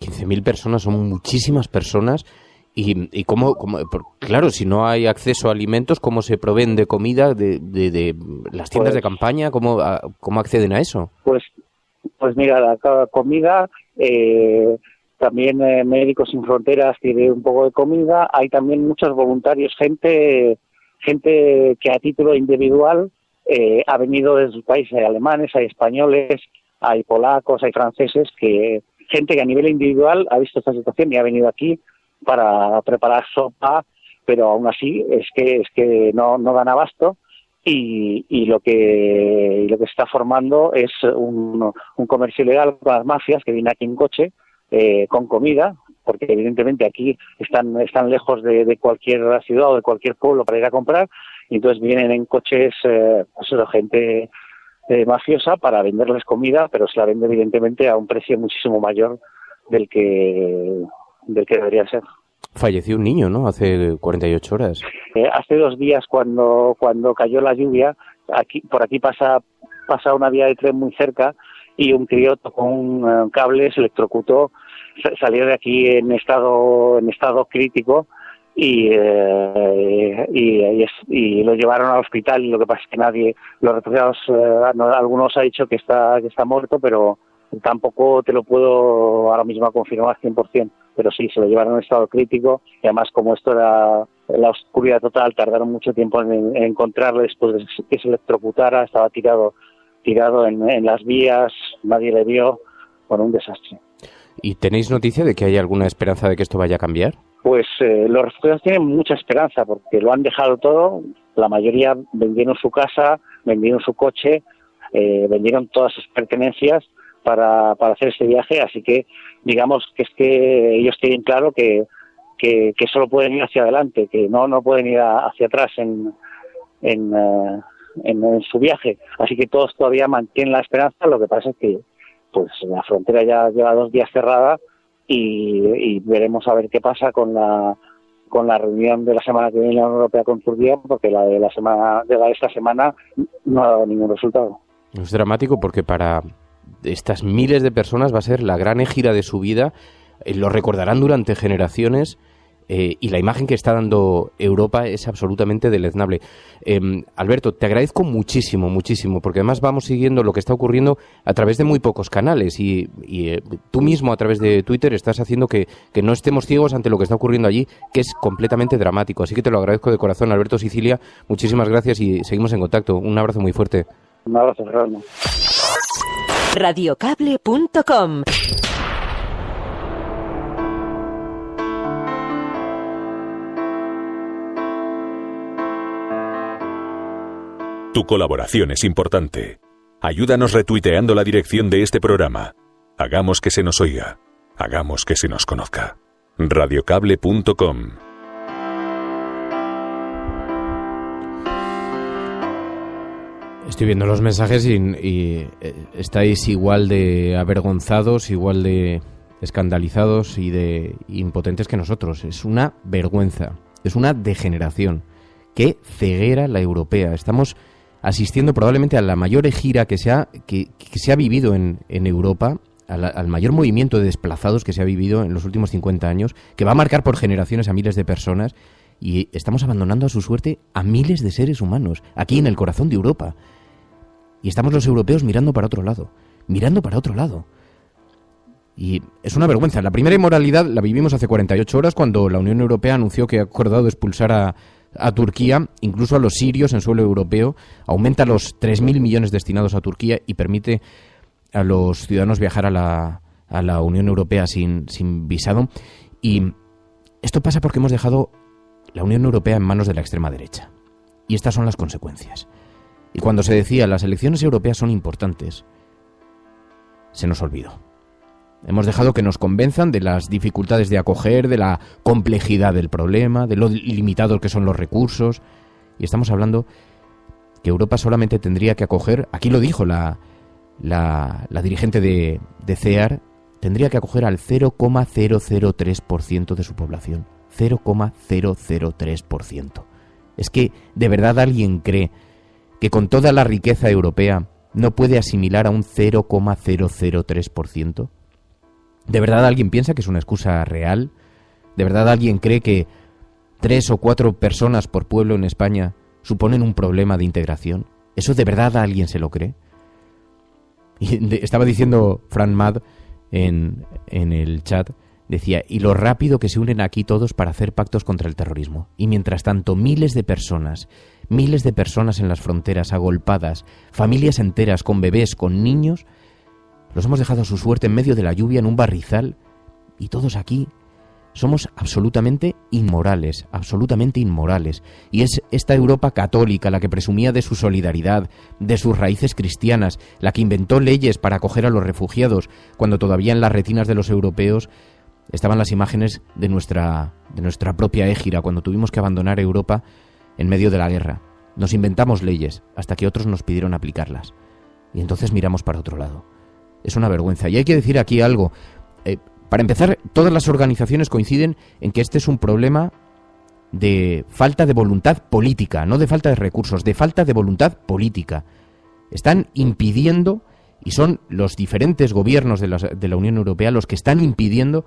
15.000 personas son muchísimas personas. ¿Y cómo, claro, si no hay acceso a alimentos, cómo se proveen de comida de las tiendas de campaña? ¿Cómo acceden a eso? Pues mira, la comida, también Médicos Sin Fronteras tiene un poco de comida. Hay también muchos voluntarios, gente que a título individual ha venido de sus países. Hay alemanes, hay españoles, hay polacos, hay franceses, gente que a nivel individual ha visto esta situación y ha venido aquí para preparar sopa, pero aún así es que no dan abasto y lo que se está formando es un comercio ilegal con las mafias que vienen aquí en coche con comida, porque evidentemente aquí están lejos de cualquier ciudad o de cualquier pueblo para ir a comprar, y entonces vienen en coches gente mafiosa para venderles comida, pero se la vende evidentemente a un precio muchísimo mayor del que debería ser. Falleció un niño, ¿no? Hace 48 horas. Hace 2 días, cuando cayó la lluvia, por aquí pasa una vía de tren muy cerca y un crío tocó un cable, se electrocutó, salió de aquí en estado crítico y lo llevaron al hospital. Y lo que pasa es que los refugiados, algunos ha dicho que está muerto, pero tampoco te lo puedo ahora mismo confirmar 100%, pero sí, se lo llevaron en estado crítico y además, como esto era la oscuridad total, tardaron mucho tiempo en encontrarle después de que se electrocutara. Estaba tirado en las vías, nadie le vio. Bueno, un desastre. ¿Y tenéis noticia de que hay alguna esperanza de que esto vaya a cambiar? Pues los refugiados tienen mucha esperanza porque lo han dejado todo. La mayoría vendieron su casa, vendieron su coche, vendieron todas sus pertenencias para hacer este viaje, así que digamos que es que ellos tienen claro que solo pueden ir hacia adelante, que no pueden ir hacia atrás en su viaje, así que todos todavía mantienen la esperanza. Lo que pasa es que pues la frontera ya lleva 2 días cerrada y veremos a ver qué pasa con la reunión de la semana que viene en la Unión Europea con Turquía, porque la de esta semana no ha dado ningún resultado. Es dramático porque para estas miles de personas va a ser la gran gira de su vida, lo recordarán durante generaciones, y la imagen que está dando Europa es absolutamente deleznable. Alberto, te agradezco muchísimo, porque además vamos siguiendo lo que está ocurriendo a través de muy pocos canales y tú mismo a través de Twitter estás haciendo que no estemos ciegos ante lo que está ocurriendo allí, que es completamente dramático. Así que te lo agradezco de corazón, Alberto Sicilia. Muchísimas gracias y seguimos en contacto. Un abrazo muy fuerte. Un abrazo, Gerardo. Radiocable.com. Tu colaboración es importante. Ayúdanos retuiteando la dirección de este programa. Hagamos que se nos oiga. Hagamos que se nos conozca. Radiocable.com. Estoy viendo los mensajes y estáis igual de avergonzados, igual de escandalizados y de impotentes que nosotros. Es una vergüenza, es una degeneración. Qué ceguera la europea. Estamos asistiendo probablemente a la mayor gira que se ha vivido en Europa, al mayor movimiento de desplazados que se ha vivido en los últimos 50 años, que va a marcar por generaciones a miles de personas, y estamos abandonando a su suerte a miles de seres humanos, aquí en el corazón de Europa. Y estamos los europeos mirando para otro lado. Y es una vergüenza. La primera inmoralidad la vivimos hace 48 horas cuando la Unión Europea anunció que ha acordado expulsar a Turquía, incluso a los sirios en suelo europeo, aumenta los 3.000 millones destinados a Turquía y permite a los ciudadanos viajar a la Unión Europea sin visado. Y esto pasa porque hemos dejado la Unión Europea en manos de la extrema derecha. Y estas son las consecuencias. Y cuando se decía las elecciones europeas son importantes, se nos olvidó. Hemos dejado que nos convenzan de las dificultades de acoger, de la complejidad del problema, de lo limitados que son los recursos. Y estamos hablando que Europa solamente tendría que acoger, aquí lo dijo la dirigente de CEAR, tendría que acoger al 0,003% de su población. 0,003%. Es que, ¿de verdad alguien cree que con toda la riqueza europea no puede asimilar a un 0,003%? ¿De verdad alguien piensa que es una excusa real? ¿De verdad alguien cree que 3 o 4 personas por pueblo en España suponen un problema de integración? ¿Eso de verdad alguien se lo cree? Y estaba diciendo Fran Mad en el chat, decía, y lo rápido que se unen aquí todos para hacer pactos contra el terrorismo. Y mientras tanto, miles de personas en las fronteras agolpadas, familias enteras con bebés, con niños, los hemos dejado a su suerte en medio de la lluvia en un barrizal, y todos aquí somos absolutamente inmorales. Y es esta Europa católica la que presumía de su solidaridad, de sus raíces cristianas, la que inventó leyes para acoger a los refugiados, cuando todavía en las retinas de los europeos estaban las imágenes de nuestra propia égira, cuando tuvimos que abandonar Europa en medio de la guerra. Nos inventamos leyes hasta que otros nos pidieron aplicarlas. Y entonces miramos para otro lado. Es una vergüenza. Y hay que decir aquí algo. Para empezar, todas las organizaciones coinciden en que este es un problema de falta de voluntad política, no de falta de recursos, de falta de voluntad política. Están impidiendo, y son los diferentes gobiernos de la Unión Europea los que están impidiendo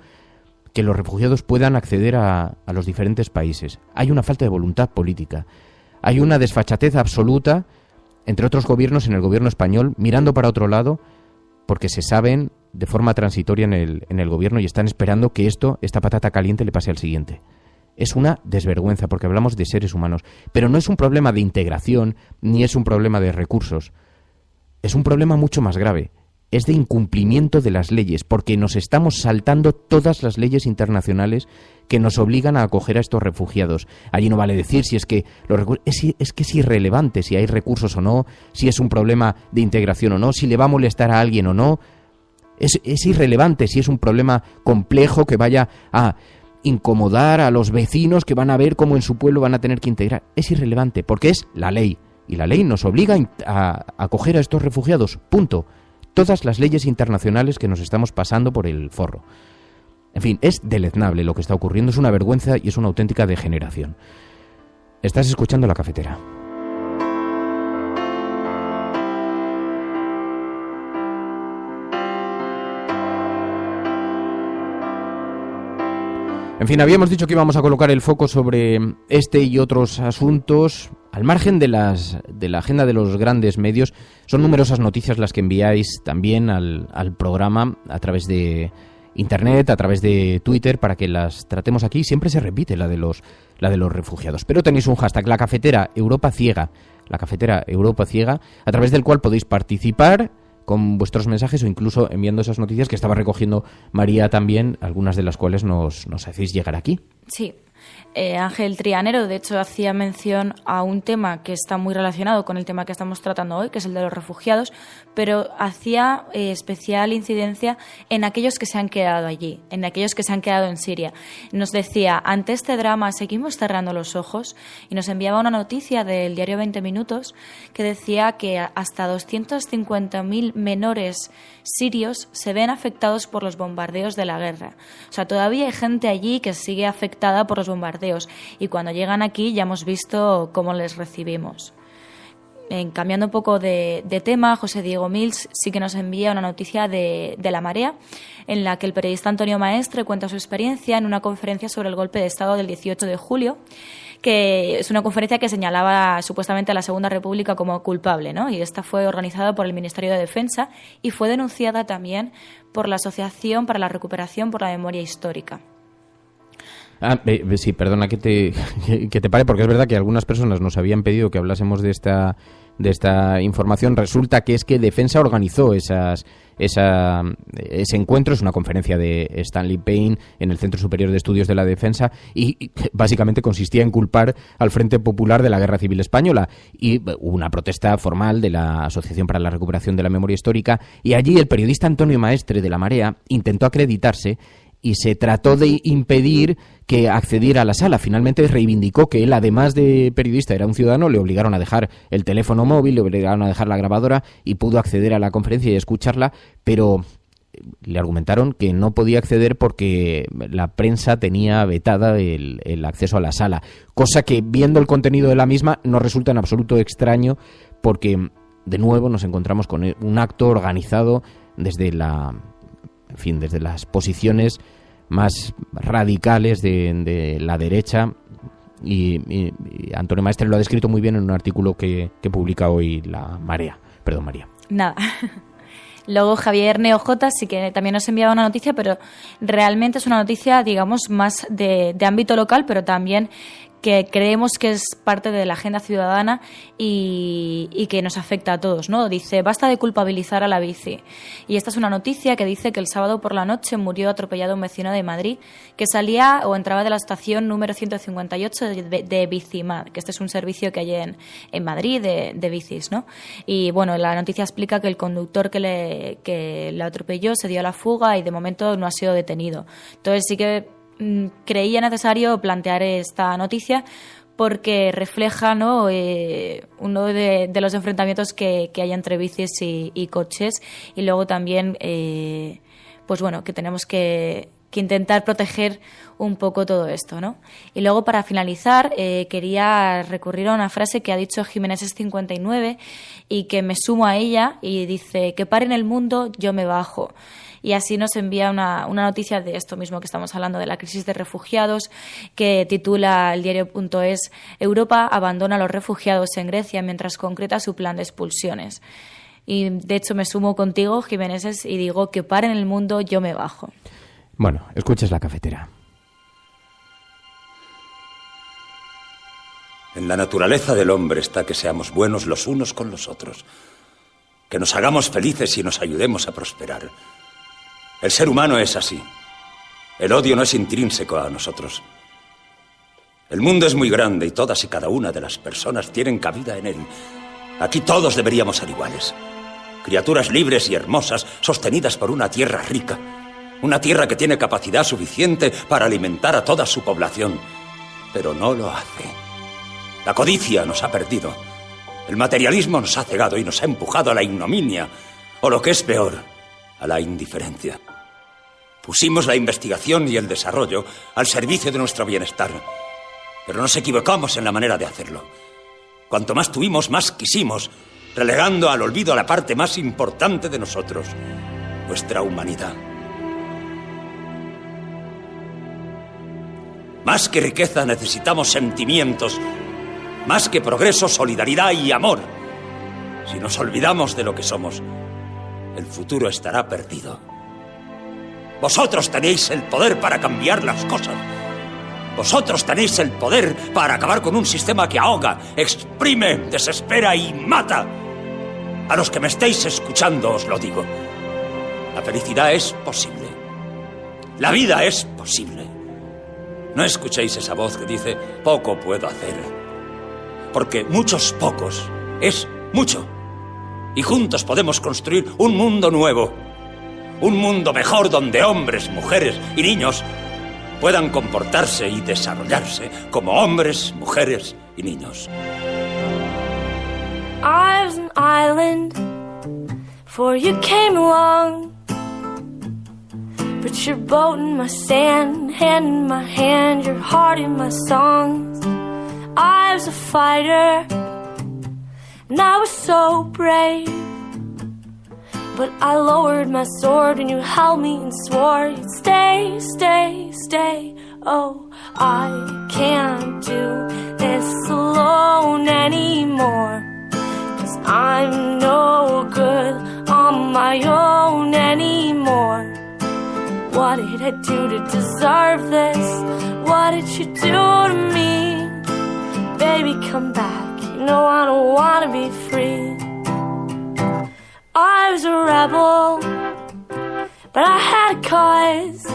que los refugiados puedan acceder a los diferentes países. Hay una falta de voluntad política. Hay una desfachatez absoluta, entre otros gobiernos, en el gobierno español, mirando para otro lado, porque se saben de forma transitoria en el gobierno y están esperando que esta patata caliente le pase al siguiente. Es una desvergüenza porque hablamos de seres humanos, pero no es un problema de integración ni es un problema de recursos. Es un problema mucho más grave. Es de incumplimiento de las leyes, porque nos estamos saltando todas las leyes internacionales que nos obligan a acoger a estos refugiados. Allí no vale decir si es que es que es irrelevante si hay recursos o no, si es un problema de integración o no, si le va a molestar a alguien o no. Es irrelevante si es un problema complejo que vaya a incomodar a los vecinos que van a ver cómo en su pueblo van a tener que integrar. Es irrelevante, porque es la ley. Y la ley nos obliga a acoger a estos refugiados. Punto. Todas las leyes internacionales que nos estamos pasando por el forro. En fin, es deleznable lo que está ocurriendo, es una vergüenza y es una auténtica degeneración. Estás escuchando La Cafetera. En fin, habíamos dicho que íbamos a colocar el foco sobre este y otros asuntos. Al margen de la agenda de los grandes medios, son numerosas noticias las que enviáis también al programa a través de Internet, a través de Twitter, para que las tratemos aquí. Siempre se repite la de los refugiados. Pero tenéis un hashtag, la cafetera Europa Ciega, a través del cual podéis participar con vuestros mensajes o incluso enviando esas noticias que estaba recogiendo María también, algunas de las cuales nos hacéis llegar aquí. Sí. Ángel Trianero, de hecho, hacía mención a un tema que está muy relacionado con el tema que estamos tratando hoy, que es el de los refugiados, pero hacía especial incidencia en aquellos que se han quedado allí, en aquellos que se han quedado en Siria. Nos decía, ante este drama seguimos cerrando los ojos, y nos enviaba una noticia del diario 20 Minutos que decía que hasta 250.000 menores sirios se ven afectados por los bombardeos de la guerra. O sea, todavía hay gente allí que sigue afectada por los bombardeos, y cuando llegan aquí ya hemos visto cómo les recibimos. Cambiando un poco de tema, José Diego Mills sí que nos envía una noticia de La Marea, en la que el periodista Antonio Maestre cuenta su experiencia en una conferencia sobre el golpe de Estado del 18 de julio, que es una conferencia que señalaba supuestamente a la Segunda República como culpable, ¿no? Y esta fue organizada por el Ministerio de Defensa y fue denunciada también por la Asociación para la Recuperación por la Memoria Histórica. Sí, perdona que te pare, porque es verdad que algunas personas nos habían pedido que hablásemos de esta información. Resulta que es que Defensa organizó ese encuentro, es una conferencia de Stanley Payne en el Centro Superior de Estudios de la Defensa, y básicamente consistía en culpar al Frente Popular de la Guerra Civil Española, y hubo una protesta formal de la Asociación para la Recuperación de la Memoria Histórica, y allí el periodista Antonio Maestre de La Marea intentó acreditarse y se trató de impedir que accediera a la sala. Finalmente reivindicó que él, además de periodista, era un ciudadano. Le obligaron a dejar el teléfono móvil, le obligaron a dejar la grabadora y pudo acceder a la conferencia y escucharla, pero le argumentaron que no podía acceder porque la prensa tenía vetada el acceso a la sala, cosa que, viendo el contenido de la misma, no resulta en absoluto extraño, porque de nuevo nos encontramos con un acto organizado desde las posiciones más radicales de la derecha, y Antonio Maestre lo ha descrito muy bien en un artículo que publica hoy La Marea. Perdón, María. Nada. Luego Javier Neojota sí que también nos enviaba una noticia, pero realmente es una noticia, digamos, más de ámbito local, pero también que creemos que es parte de la agenda ciudadana y que nos afecta a todos, ¿no? Dice, basta de culpabilizar a la bici. Y esta es una noticia que dice que el sábado por la noche murió atropellado un vecino de Madrid que salía o entraba de la estación número 158 de Bicimad, que este es un servicio que hay en Madrid de bicis, ¿no? Y bueno, la noticia explica que el conductor que le atropelló se dio a la fuga y de momento no ha sido detenido. Entonces sí que creía necesario plantear esta noticia porque refleja, ¿no?, uno de los enfrentamientos que hay entre bicis y coches, y luego también pues bueno, que tenemos que intentar proteger un poco todo esto, ¿no? Y luego, para finalizar, quería recurrir a una frase que ha dicho Jiménez 59 y que me sumo a ella, y dice, que paren el mundo, yo me bajo. Y así nos envía una noticia de esto mismo que estamos hablando, de la crisis de refugiados, que titula el diario.es, Europa abandona a los refugiados en Grecia mientras concreta su plan de expulsiones. Y de hecho me sumo contigo, Jiménez, y digo, que paren el mundo, yo me bajo. Bueno, escuches La Cafetera. En la naturaleza del hombre está que seamos buenos los unos con los otros, que nos hagamos felices y nos ayudemos a prosperar. El ser humano es así. El odio no es intrínseco a nosotros. El mundo es muy grande y todas y cada una de las personas tienen cabida en él. Aquí todos deberíamos ser iguales. Criaturas libres y hermosas, sostenidas por una tierra rica. Una tierra que tiene capacidad suficiente para alimentar a toda su población. Pero no lo hace. La codicia nos ha perdido. El materialismo nos ha cegado y nos ha empujado a la ignominia. O lo que es peor, a la indiferencia. Pusimos la investigación y el desarrollo al servicio de nuestro bienestar. Pero nos equivocamos en la manera de hacerlo. Cuanto más tuvimos, más quisimos, relegando al olvido a la parte más importante de nosotros, nuestra humanidad. Más que riqueza necesitamos sentimientos. Más que progreso, solidaridad y amor. Si nos olvidamos de lo que somos, el futuro estará perdido. Vosotros tenéis el poder para cambiar las cosas. Vosotros tenéis el poder para acabar con un sistema que ahoga, exprime, desespera y mata. A los que me estéis escuchando os lo digo. La felicidad es posible. La vida es posible. No escuchéis esa voz que dice, poco puedo hacer. Porque muchos pocos es mucho. Y juntos podemos construir un mundo nuevo. Un mundo mejor donde hombres, mujeres y niños puedan comportarse y desarrollarse como hombres, mujeres y niños. I was an island before you came along. Put your boat in my sand, hand in my hand, your heart in my songs. I was a fighter, and I was so brave. But I lowered my sword when you held me and swore you'd stay, stay, stay. Oh, I can't do this alone anymore. 'Cause I'm no good on my own anymore. What did I do to deserve this? What did you do to me? Baby, come back. You know I don't wanna be free. I was a rebel, but I had a cause.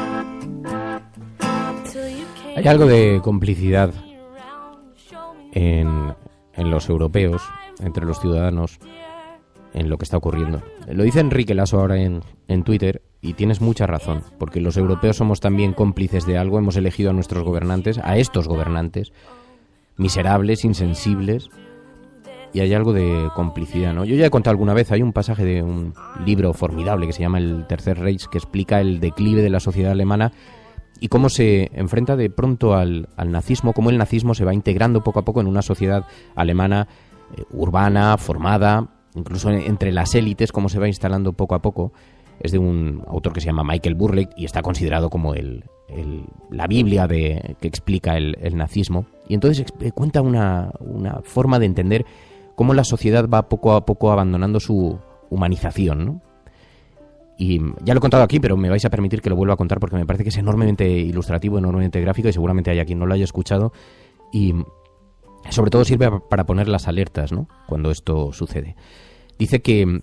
Hay algo de complicidad en los europeos, entre los ciudadanos, en lo que está ocurriendo. Lo dice Enrique Lasso ahora en Twitter, y tienes mucha razón, porque los europeos somos también cómplices de algo. Hemos elegido a nuestros gobernantes, a estos gobernantes, miserables, insensibles, y hay algo de complicidad, ¿no? Yo ya he contado alguna vez, hay un pasaje de un libro formidable que se llama El Tercer Reich, que explica el declive de la sociedad alemana y cómo se enfrenta de pronto al nazismo, cómo el nazismo se va integrando poco a poco en una sociedad alemana urbana, formada, incluso entre las élites, cómo se va instalando poco a poco. Es de un autor que se llama Michael Burleigh y está considerado como la Biblia que explica el nazismo. Y entonces cuenta una forma de entender cómo la sociedad va poco a poco abandonando su humanización, ¿no? Y ya lo he contado aquí, pero me vais a permitir que lo vuelva a contar porque me parece que es enormemente ilustrativo, enormemente gráfico, y seguramente haya quien no lo haya escuchado. Y sobre todo sirve para poner las alertas, ¿no?, cuando esto sucede. Dice que,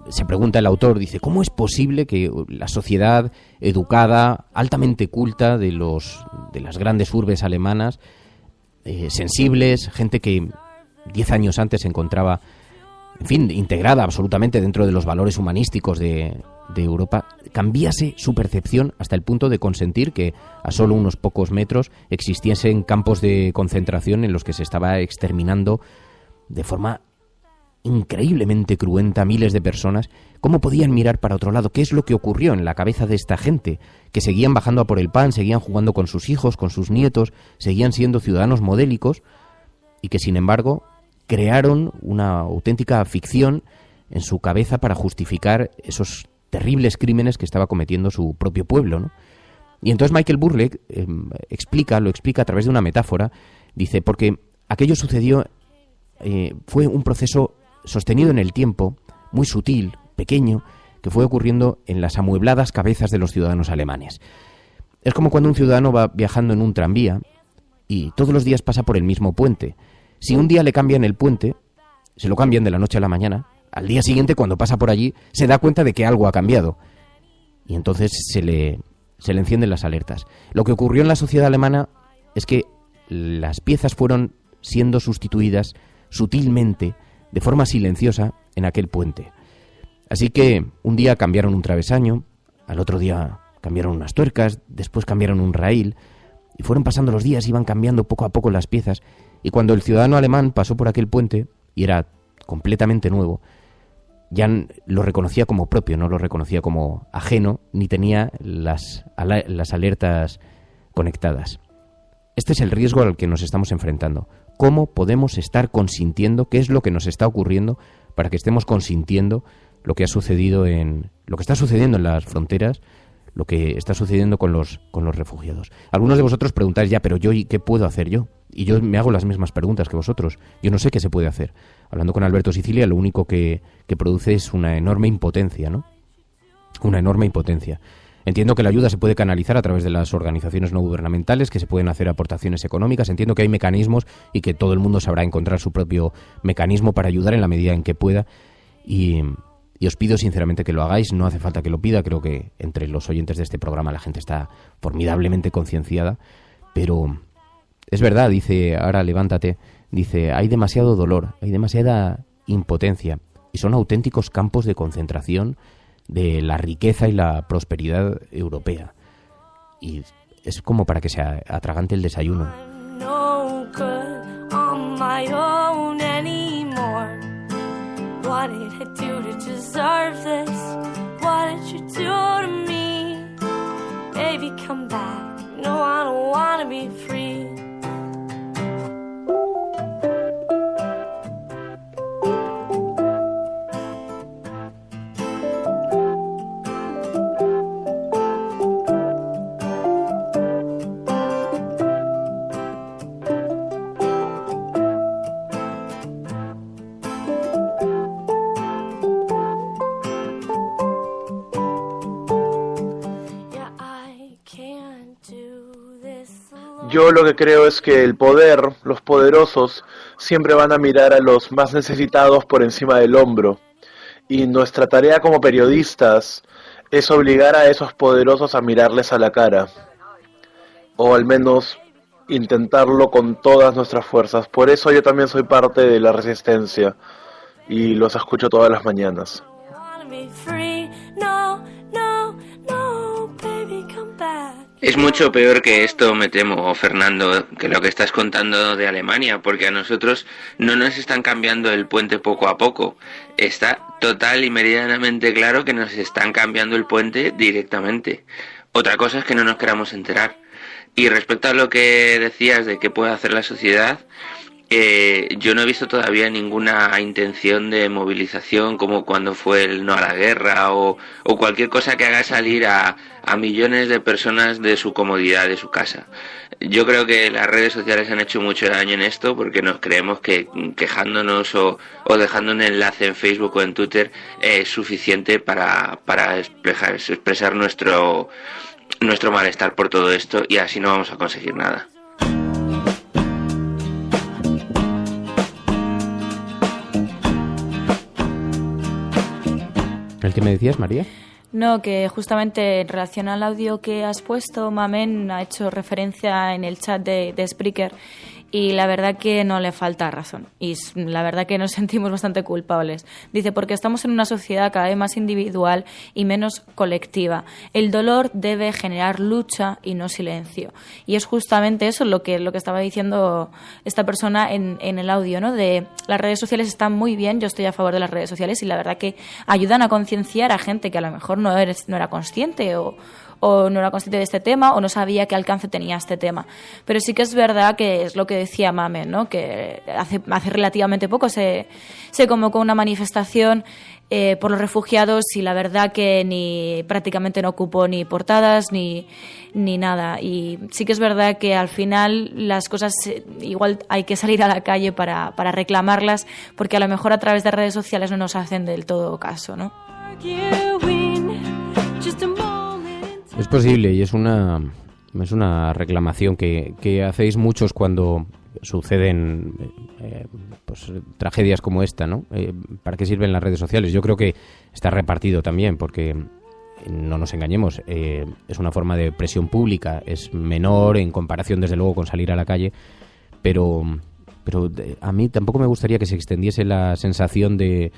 se pregunta el autor, dice, ¿cómo es posible que la sociedad educada, altamente culta de las grandes urbes alemanas, sensibles, gente que 10 años antes se encontraba, en fin, integrada absolutamente dentro de los valores humanísticos de Europa, cambiase su percepción hasta el punto de consentir que a solo unos pocos metros existiesen campos de concentración en los que se estaba exterminando de forma increíblemente cruenta miles de personas? ¿Cómo podían mirar para otro lado? ¿Qué es lo que ocurrió en la cabeza de esta gente? Que seguían bajando a por el pan, seguían jugando con sus hijos, con sus nietos, seguían siendo ciudadanos modélicos, y que sin embargo crearon una auténtica ficción en su cabeza para justificar esos terribles crímenes que estaba cometiendo su propio pueblo, ¿no? Y entonces Michael Burleigh lo explica a través de una metáfora. Dice, porque aquello sucedió, fue un proceso sostenido en el tiempo, muy sutil, pequeño, que fue ocurriendo en las amuebladas cabezas de los ciudadanos alemanes. Es como cuando un ciudadano va viajando en un tranvía y todos los días pasa por el mismo puente. Si un día le cambian el puente, se lo cambian de la noche a la mañana, al día siguiente, cuando pasa por allí, se da cuenta de que algo ha cambiado. Y entonces se le encienden las alertas. Lo que ocurrió en la sociedad alemana es que las piezas fueron siendo sustituidas sutilmente, de forma silenciosa, en aquel puente. Así que un día cambiaron un travesaño, al otro día cambiaron unas tuercas, después cambiaron un raíl, y fueron pasando los días, iban cambiando poco a poco las piezas, y cuando el ciudadano alemán pasó por aquel puente, y era completamente nuevo, ya lo reconocía como propio, no lo reconocía como ajeno, ni tenía las alertas conectadas. Este es el riesgo al que nos estamos enfrentando. ¿Cómo podemos estar consintiendo? ¿Qué es lo que nos está ocurriendo para que estemos consintiendo lo que ha sucedido lo que está sucediendo en las fronteras, lo que está sucediendo con los refugiados. Algunos de vosotros preguntáis ya, pero yo, ¿y qué puedo hacer yo? Y yo me hago las mismas preguntas que vosotros. Yo no sé qué se puede hacer. Hablando con Alberto Sicilia, lo único que produce es una enorme impotencia, ¿no? Una enorme impotencia. Entiendo que la ayuda se puede canalizar a través de las organizaciones no gubernamentales, que se pueden hacer aportaciones económicas. Entiendo que hay mecanismos y que todo el mundo sabrá encontrar su propio mecanismo para ayudar en la medida en que pueda. Y os pido sinceramente que lo hagáis. No hace falta que lo pida. Creo que entre los oyentes de este programa la gente está formidablemente concienciada. Pero es verdad, dice, ahora levántate, dice, hay demasiado dolor, hay demasiada impotencia. Y son auténticos campos de concentración de la riqueza y la prosperidad europea. Y es como para que se atragante el desayuno. No good on my own anymore. What did I do to deserve this? What did you do to me? Baby, come back. No, I don't wanna be free. Yo lo que creo es que el poder, los poderosos, siempre van a mirar a los más necesitados por encima del hombro. Y nuestra tarea como periodistas es obligar a esos poderosos a mirarles a la cara. O al menos intentarlo con todas nuestras fuerzas. Por eso yo también soy parte de la resistencia y los escucho todas las mañanas. Es mucho peor que esto, me temo, Fernando, que lo que estás contando de Alemania, porque a nosotros no nos están cambiando el puente poco a poco. Está total y meridianamente claro que nos están cambiando el puente directamente. Otra cosa es que no nos queramos enterar. Y respecto a lo que decías de qué puede hacer la sociedad, yo no he visto todavía ninguna intención de movilización como cuando fue el no a la guerra o cualquier cosa que haga salir a millones de personas de su comodidad, de su casa. Yo creo que las redes sociales han hecho mucho daño en esto porque nos creemos que quejándonos o dejando un enlace en Facebook o en Twitter es suficiente para expresar nuestro malestar por todo esto, y así no vamos a conseguir nada. ¿El que me decías, María? No, que justamente en relación al audio que has puesto, Mamen ha hecho referencia en el chat de Spreaker, y la verdad que no le falta razón, y la verdad que nos sentimos bastante culpables. Dice, porque estamos en una sociedad cada vez más individual y menos colectiva. El dolor debe generar lucha y no silencio. Y es justamente eso lo que estaba diciendo esta persona en el audio, ¿no? De las redes sociales están muy bien, yo estoy a favor de las redes sociales y la verdad que ayudan a concienciar a gente que a lo mejor no era consciente o no era consciente de este tema o no sabía qué alcance tenía este tema. Pero sí que es verdad que es lo que decía Mamen, ¿no? Que hace relativamente poco se convocó una manifestación por los refugiados y la verdad que prácticamente no ocupó ni portadas ni nada. Y sí que es verdad que al final las cosas igual hay que salir a la calle para reclamarlas, porque a lo mejor a través de redes sociales no nos hacen del todo caso, ¿no? Es posible, y es una reclamación que hacéis muchos cuando suceden tragedias como esta, ¿no? ¿Para qué sirven las redes sociales? Yo creo que está repartido también, porque no nos engañemos, es una forma de presión pública, es menor en comparación desde luego con salir a la calle, pero a mí tampoco me gustaría que se extendiese la sensación de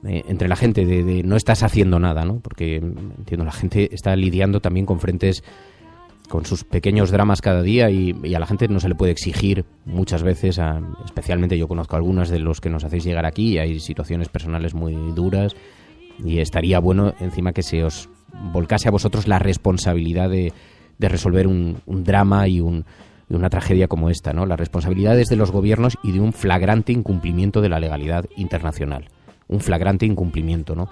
entre la gente de no estás haciendo nada, ¿no? Porque entiendo, la gente está lidiando también con frentes, con sus pequeños dramas cada día, y a la gente no se le puede exigir muchas veces, especialmente yo conozco algunas de los que nos hacéis llegar aquí, hay situaciones personales muy duras, y estaría bueno encima que se os volcase a vosotros la responsabilidad de resolver un drama y una tragedia como esta, ¿no? La responsabilidad es de los gobiernos y de un flagrante incumplimiento de la legalidad internacional. Un flagrante incumplimiento, ¿no?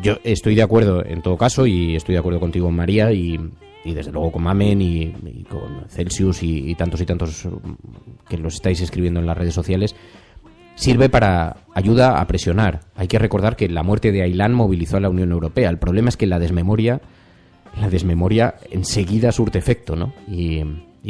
Yo estoy de acuerdo en todo caso, y estoy de acuerdo contigo, María, y desde luego con Mamen y con Celsius y tantos que los estáis escribiendo en las redes sociales. Sirve para ayuda a presionar. Hay que recordar que la muerte de Aylán movilizó a la Unión Europea. El problema es que la desmemoria enseguida surte efecto, ¿no? Y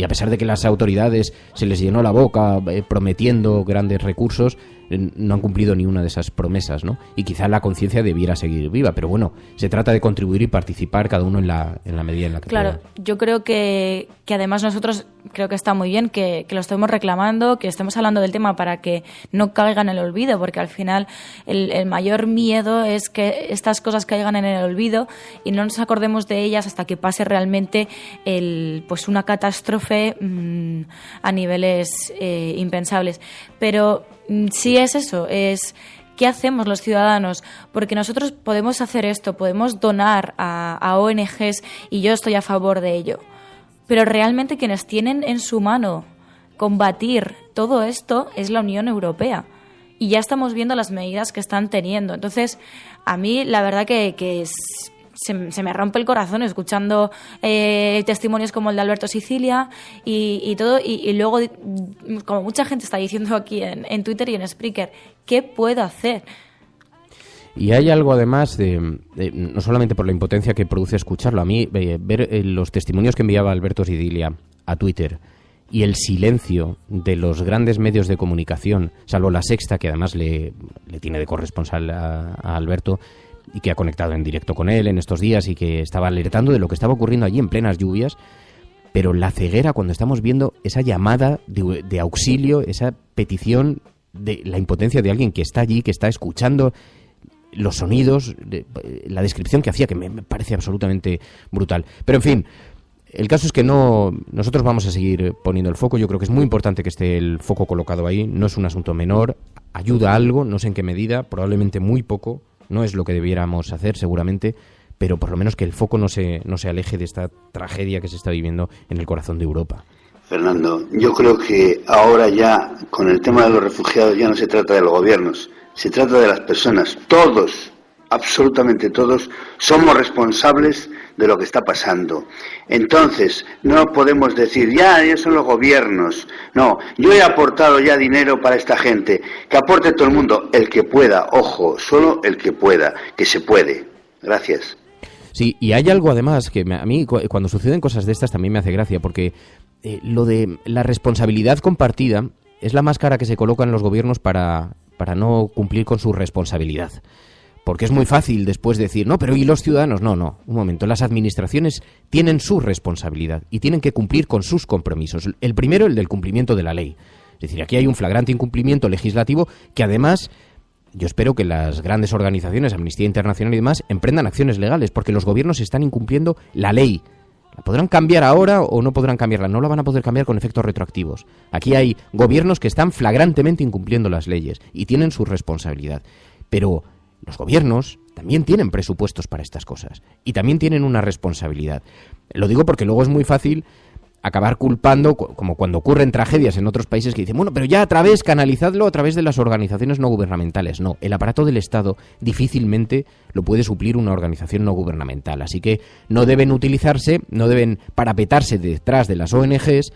a pesar de que las autoridades se les llenó la boca prometiendo grandes recursos, no han cumplido ni una de esas promesas, ¿no? Y quizá la conciencia debiera seguir viva, pero bueno, se trata de contribuir y participar cada uno en la medida en la que pueda. Claro, yo creo que además nosotros creo que está muy bien que lo estemos reclamando, que estemos hablando del tema para que no caiga en el olvido, porque al final el mayor miedo es que estas cosas caigan en el olvido y no nos acordemos de ellas hasta que pase realmente pues una catástrofe a niveles impensables. Pero sí es eso, es ¿qué hacemos los ciudadanos? Porque nosotros podemos hacer esto, podemos donar a ONGs y yo estoy a favor de ello. Pero realmente quienes tienen en su mano combatir todo esto es la Unión Europea. Y ya estamos viendo las medidas que están teniendo. Entonces, a mí la verdad que se me rompe el corazón escuchando testimonios como el de Alberto Sicilia y todo, y luego, como mucha gente está diciendo aquí en Twitter y en Spreaker, ¿qué puedo hacer? Y hay algo además no solamente por la impotencia que produce escucharlo, a mí ver los testimonios que enviaba Alberto Sicilia a Twitter y el silencio de los grandes medios de comunicación, salvo La Sexta, que además le tiene de corresponsal a Alberto, y que ha conectado en directo con él en estos días y que estaba alertando de lo que estaba ocurriendo allí en plenas lluvias, pero la ceguera cuando estamos viendo esa llamada de auxilio, esa petición de la impotencia de alguien que está allí, que está escuchando los sonidos, la descripción que hacía, que me parece absolutamente brutal. Pero en fin, el caso es que nosotros vamos a seguir poniendo el foco. Yo creo que es muy importante que esté el foco colocado ahí, no es un asunto menor, ayuda algo, no sé en qué medida, probablemente muy poco. No es lo que debiéramos hacer, seguramente, pero por lo menos que el foco no se aleje de esta tragedia que se está viviendo en el corazón de Europa. Fernando, yo creo que ahora ya, con el tema de los refugiados, ya no se trata de los gobiernos, se trata de las personas. Todos, absolutamente todos, somos responsables de lo que está pasando. Entonces, no podemos decir, ya son los gobiernos. No, yo he aportado ya dinero para esta gente. Que aporte todo el mundo, el que pueda, ojo, solo el que pueda, que se puede. Gracias. Sí, y hay algo además que a mí cuando suceden cosas de estas también me hace gracia, porque lo de la responsabilidad compartida es la máscara que se colocan los gobiernos para no cumplir con su responsabilidad. Porque es muy fácil después decir, no, pero ¿y los ciudadanos? No, un momento. Las administraciones tienen su responsabilidad y tienen que cumplir con sus compromisos. El primero, el del cumplimiento de la ley. Es decir, aquí hay un flagrante incumplimiento legislativo que además, yo espero que las grandes organizaciones, Amnistía Internacional y demás, emprendan acciones legales, porque los gobiernos están incumpliendo la ley. ¿La podrán cambiar ahora o no podrán cambiarla? No la van a poder cambiar con efectos retroactivos. Aquí hay gobiernos que están flagrantemente incumpliendo las leyes y tienen su responsabilidad. Pero los gobiernos también tienen presupuestos para estas cosas y también tienen una responsabilidad. Lo digo porque luego es muy fácil acabar culpando, como cuando ocurren tragedias en otros países que dicen, bueno, pero ya canalizadlo a través de las organizaciones no gubernamentales. No, el aparato del Estado difícilmente lo puede suplir una organización no gubernamental. Así que no deben parapetarse detrás de las ONGs,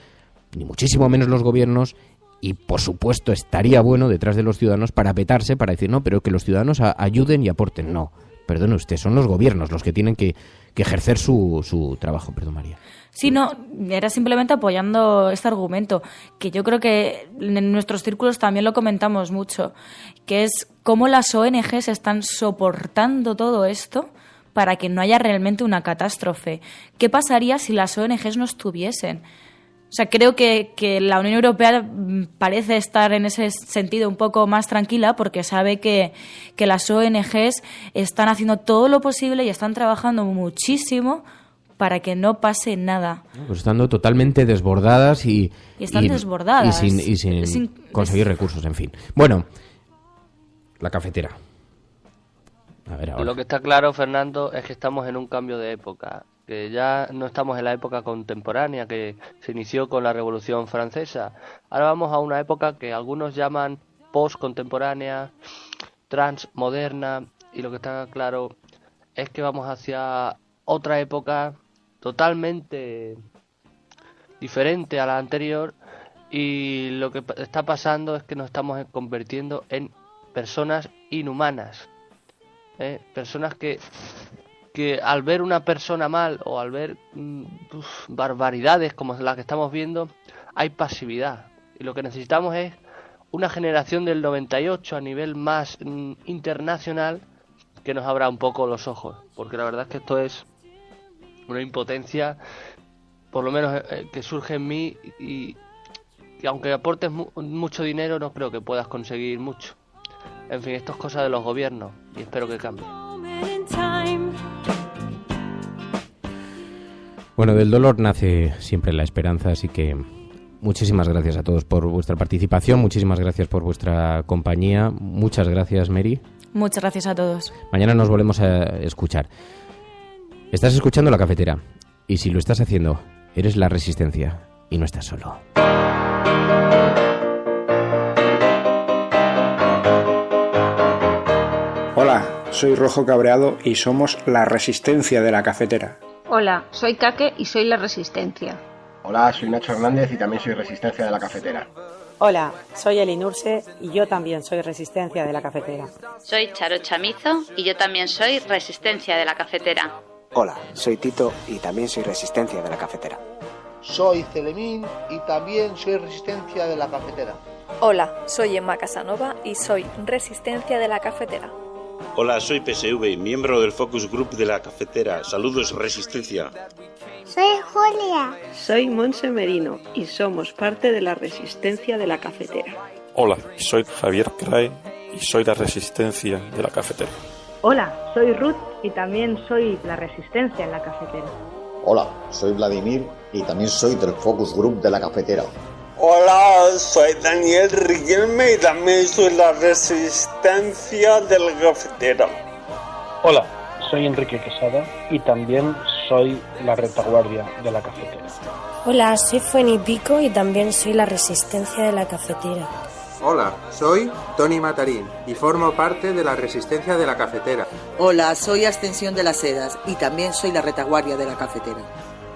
ni muchísimo menos los gobiernos. Y, por supuesto, estaría bueno detrás de los ciudadanos parapetarse para decir, no, pero que los ciudadanos ayuden y aporten. No, perdone usted, son los gobiernos los que tienen que ejercer su trabajo. Perdón, María. Sí, no, era simplemente apoyando este argumento, que yo creo que en nuestros círculos también lo comentamos mucho, que es cómo las ONGs están soportando todo esto para que no haya realmente una catástrofe. ¿Qué pasaría si las ONGs no estuviesen? O sea, creo que la Unión Europea parece estar en ese sentido un poco más tranquila porque sabe que las ONGs están haciendo todo lo posible y están trabajando muchísimo para que no pase nada. Pues estando totalmente desbordadas y están desbordadas. Y sin conseguir recursos, en fin. Bueno, la cafetera. A ver ahora. Lo que está claro, Fernando, es que estamos en un cambio de época. Que ya no estamos en la época contemporánea que se inició con la Revolución Francesa. Ahora vamos a una época que algunos llaman postcontemporánea, transmoderna, y lo que está claro es que vamos hacia otra época totalmente diferente a la anterior, y lo que está pasando es que nos estamos convirtiendo en personas inhumanas, personas que al ver una persona mal o al ver barbaridades como las que estamos viendo, hay pasividad, y lo que necesitamos es una generación del 98 a nivel más internacional que nos abra un poco los ojos, porque la verdad es que esto es una impotencia, por lo menos que surge en mí, y aunque aportes mucho dinero no creo que puedas conseguir mucho. En fin, esto es cosa de los gobiernos y espero que cambie. Bueno, del dolor nace siempre la esperanza, así que muchísimas gracias a todos por vuestra participación, muchísimas gracias por vuestra compañía, muchas gracias, Mary. Muchas gracias a todos. Mañana nos volvemos a escuchar. Estás escuchando La Cafetera, y si lo estás haciendo, eres la Resistencia y no estás solo. Hola, soy Rojo Cabreado y somos la Resistencia de La Cafetera. Hola, soy Kake y soy la Resistencia. Hola, soy Nacho Hernández y también soy Resistencia de La Cafetera. Hola, soy Elinurse y yo también soy Resistencia de La Cafetera. Soy Charo Chamizo y yo también soy Resistencia de La Cafetera. Hola, soy Tito y también soy Resistencia de La Cafetera. Soy Celemín y también soy Resistencia de La Cafetera. Hola, soy Emma Casanova y soy Resistencia de La Cafetera. Hola, soy PSV, miembro del Focus Group de La Cafetera. Saludos, Resistencia. Soy Julia. Soy Monse Merino y somos parte de la Resistencia de La Cafetera. Hola, soy Javier Crae y soy la Resistencia de La Cafetera. Hola, soy Ruth y también soy la Resistencia en La Cafetera. Hola, soy Vladimir y también soy del Focus Group de La Cafetera. Hola, soy Daniel Riquelme y también soy la Resistencia de La Cafetera. Hola, soy Enrique Quesada y también soy la Retaguardia de La Cafetera. Hola, soy Fueni Pico y también soy la Resistencia de La Cafetera. Hola, soy Tony Matarín y formo parte de la Resistencia de La Cafetera. Hola, soy Ascensión de las Heras y también soy la Retaguardia de La Cafetera.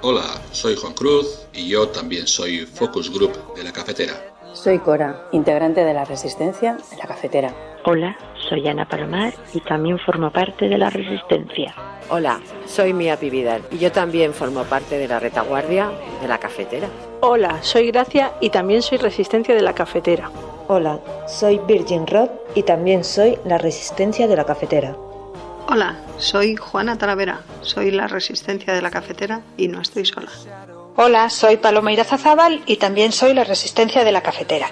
Hola, soy Juan Cruz y yo también soy Focus Group de La Cafetera. Soy Cora, integrante de la Resistencia de La Cafetera. Hola, soy Ana Palomar y también formo parte de la Resistencia. Hola, soy Mía Pividal y yo también formo parte de la Retaguardia de La Cafetera. Hola, soy Gracia y también soy Resistencia de La Cafetera. Hola, soy Virgin Rod y también soy la Resistencia de La Cafetera. Hola, soy Juana Talavera, soy la Resistencia de La Cafetera y no estoy sola. Hola, soy Paloma Irazazábal y también soy la Resistencia de La Cafetera.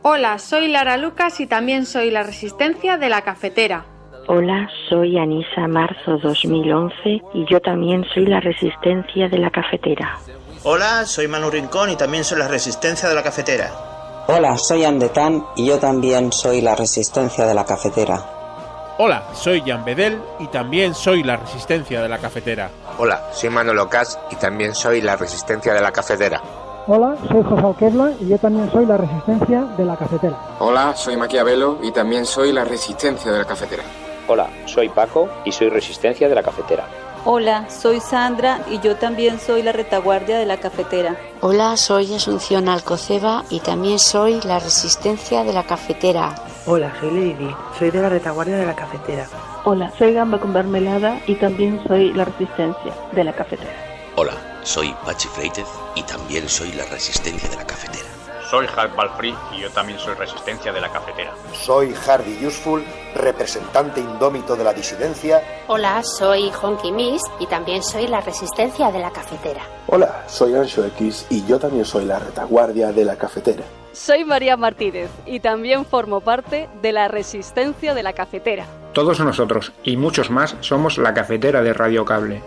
Hola, soy Lara Lucas y también soy la Resistencia de La Cafetera. Hola, soy Anisa Marzo 2011 y yo también soy la Resistencia de La Cafetera. Hola, soy Manu Rincón y también soy la Resistencia de La Cafetera. Hola, soy Andetán y yo también soy la Resistencia de La Cafetera. Hola, soy Jan Bedel y también soy la Resistencia de La Cafetera. Hola, soy Manolo Cas y también soy la Resistencia de La Cafetera. Hola, soy José Alquerla y yo también soy la Resistencia de La Cafetera. Hola, soy Maquiavelo y también soy la Resistencia de La Cafetera. Hola, soy Paco y soy Resistencia de La Cafetera. Hola, soy Sandra y yo también soy la Retaguardia de La Cafetera. Hola, soy Asunción Alcoceba y también soy la Resistencia de La Cafetera. Hola, soy Lady, soy de la Retaguardia de La Cafetera. Hola, soy Gamba con Mermelada y también soy la Resistencia de La Cafetera. Hola, soy Pachi Freitez y también soy la Resistencia de La Cafetera. Soy Hulk Balfree y yo también soy Resistencia de La Cafetera. Soy Hardy Useful, representante indómito de la disidencia. Hola, soy Honky Miss y también soy la Resistencia de La Cafetera. Hola, soy Ancho X y yo también soy la Retaguardia de La Cafetera. Soy María Martínez y también formo parte de la Resistencia de La Cafetera. Todos nosotros y muchos más somos La Cafetera de Radio Cable.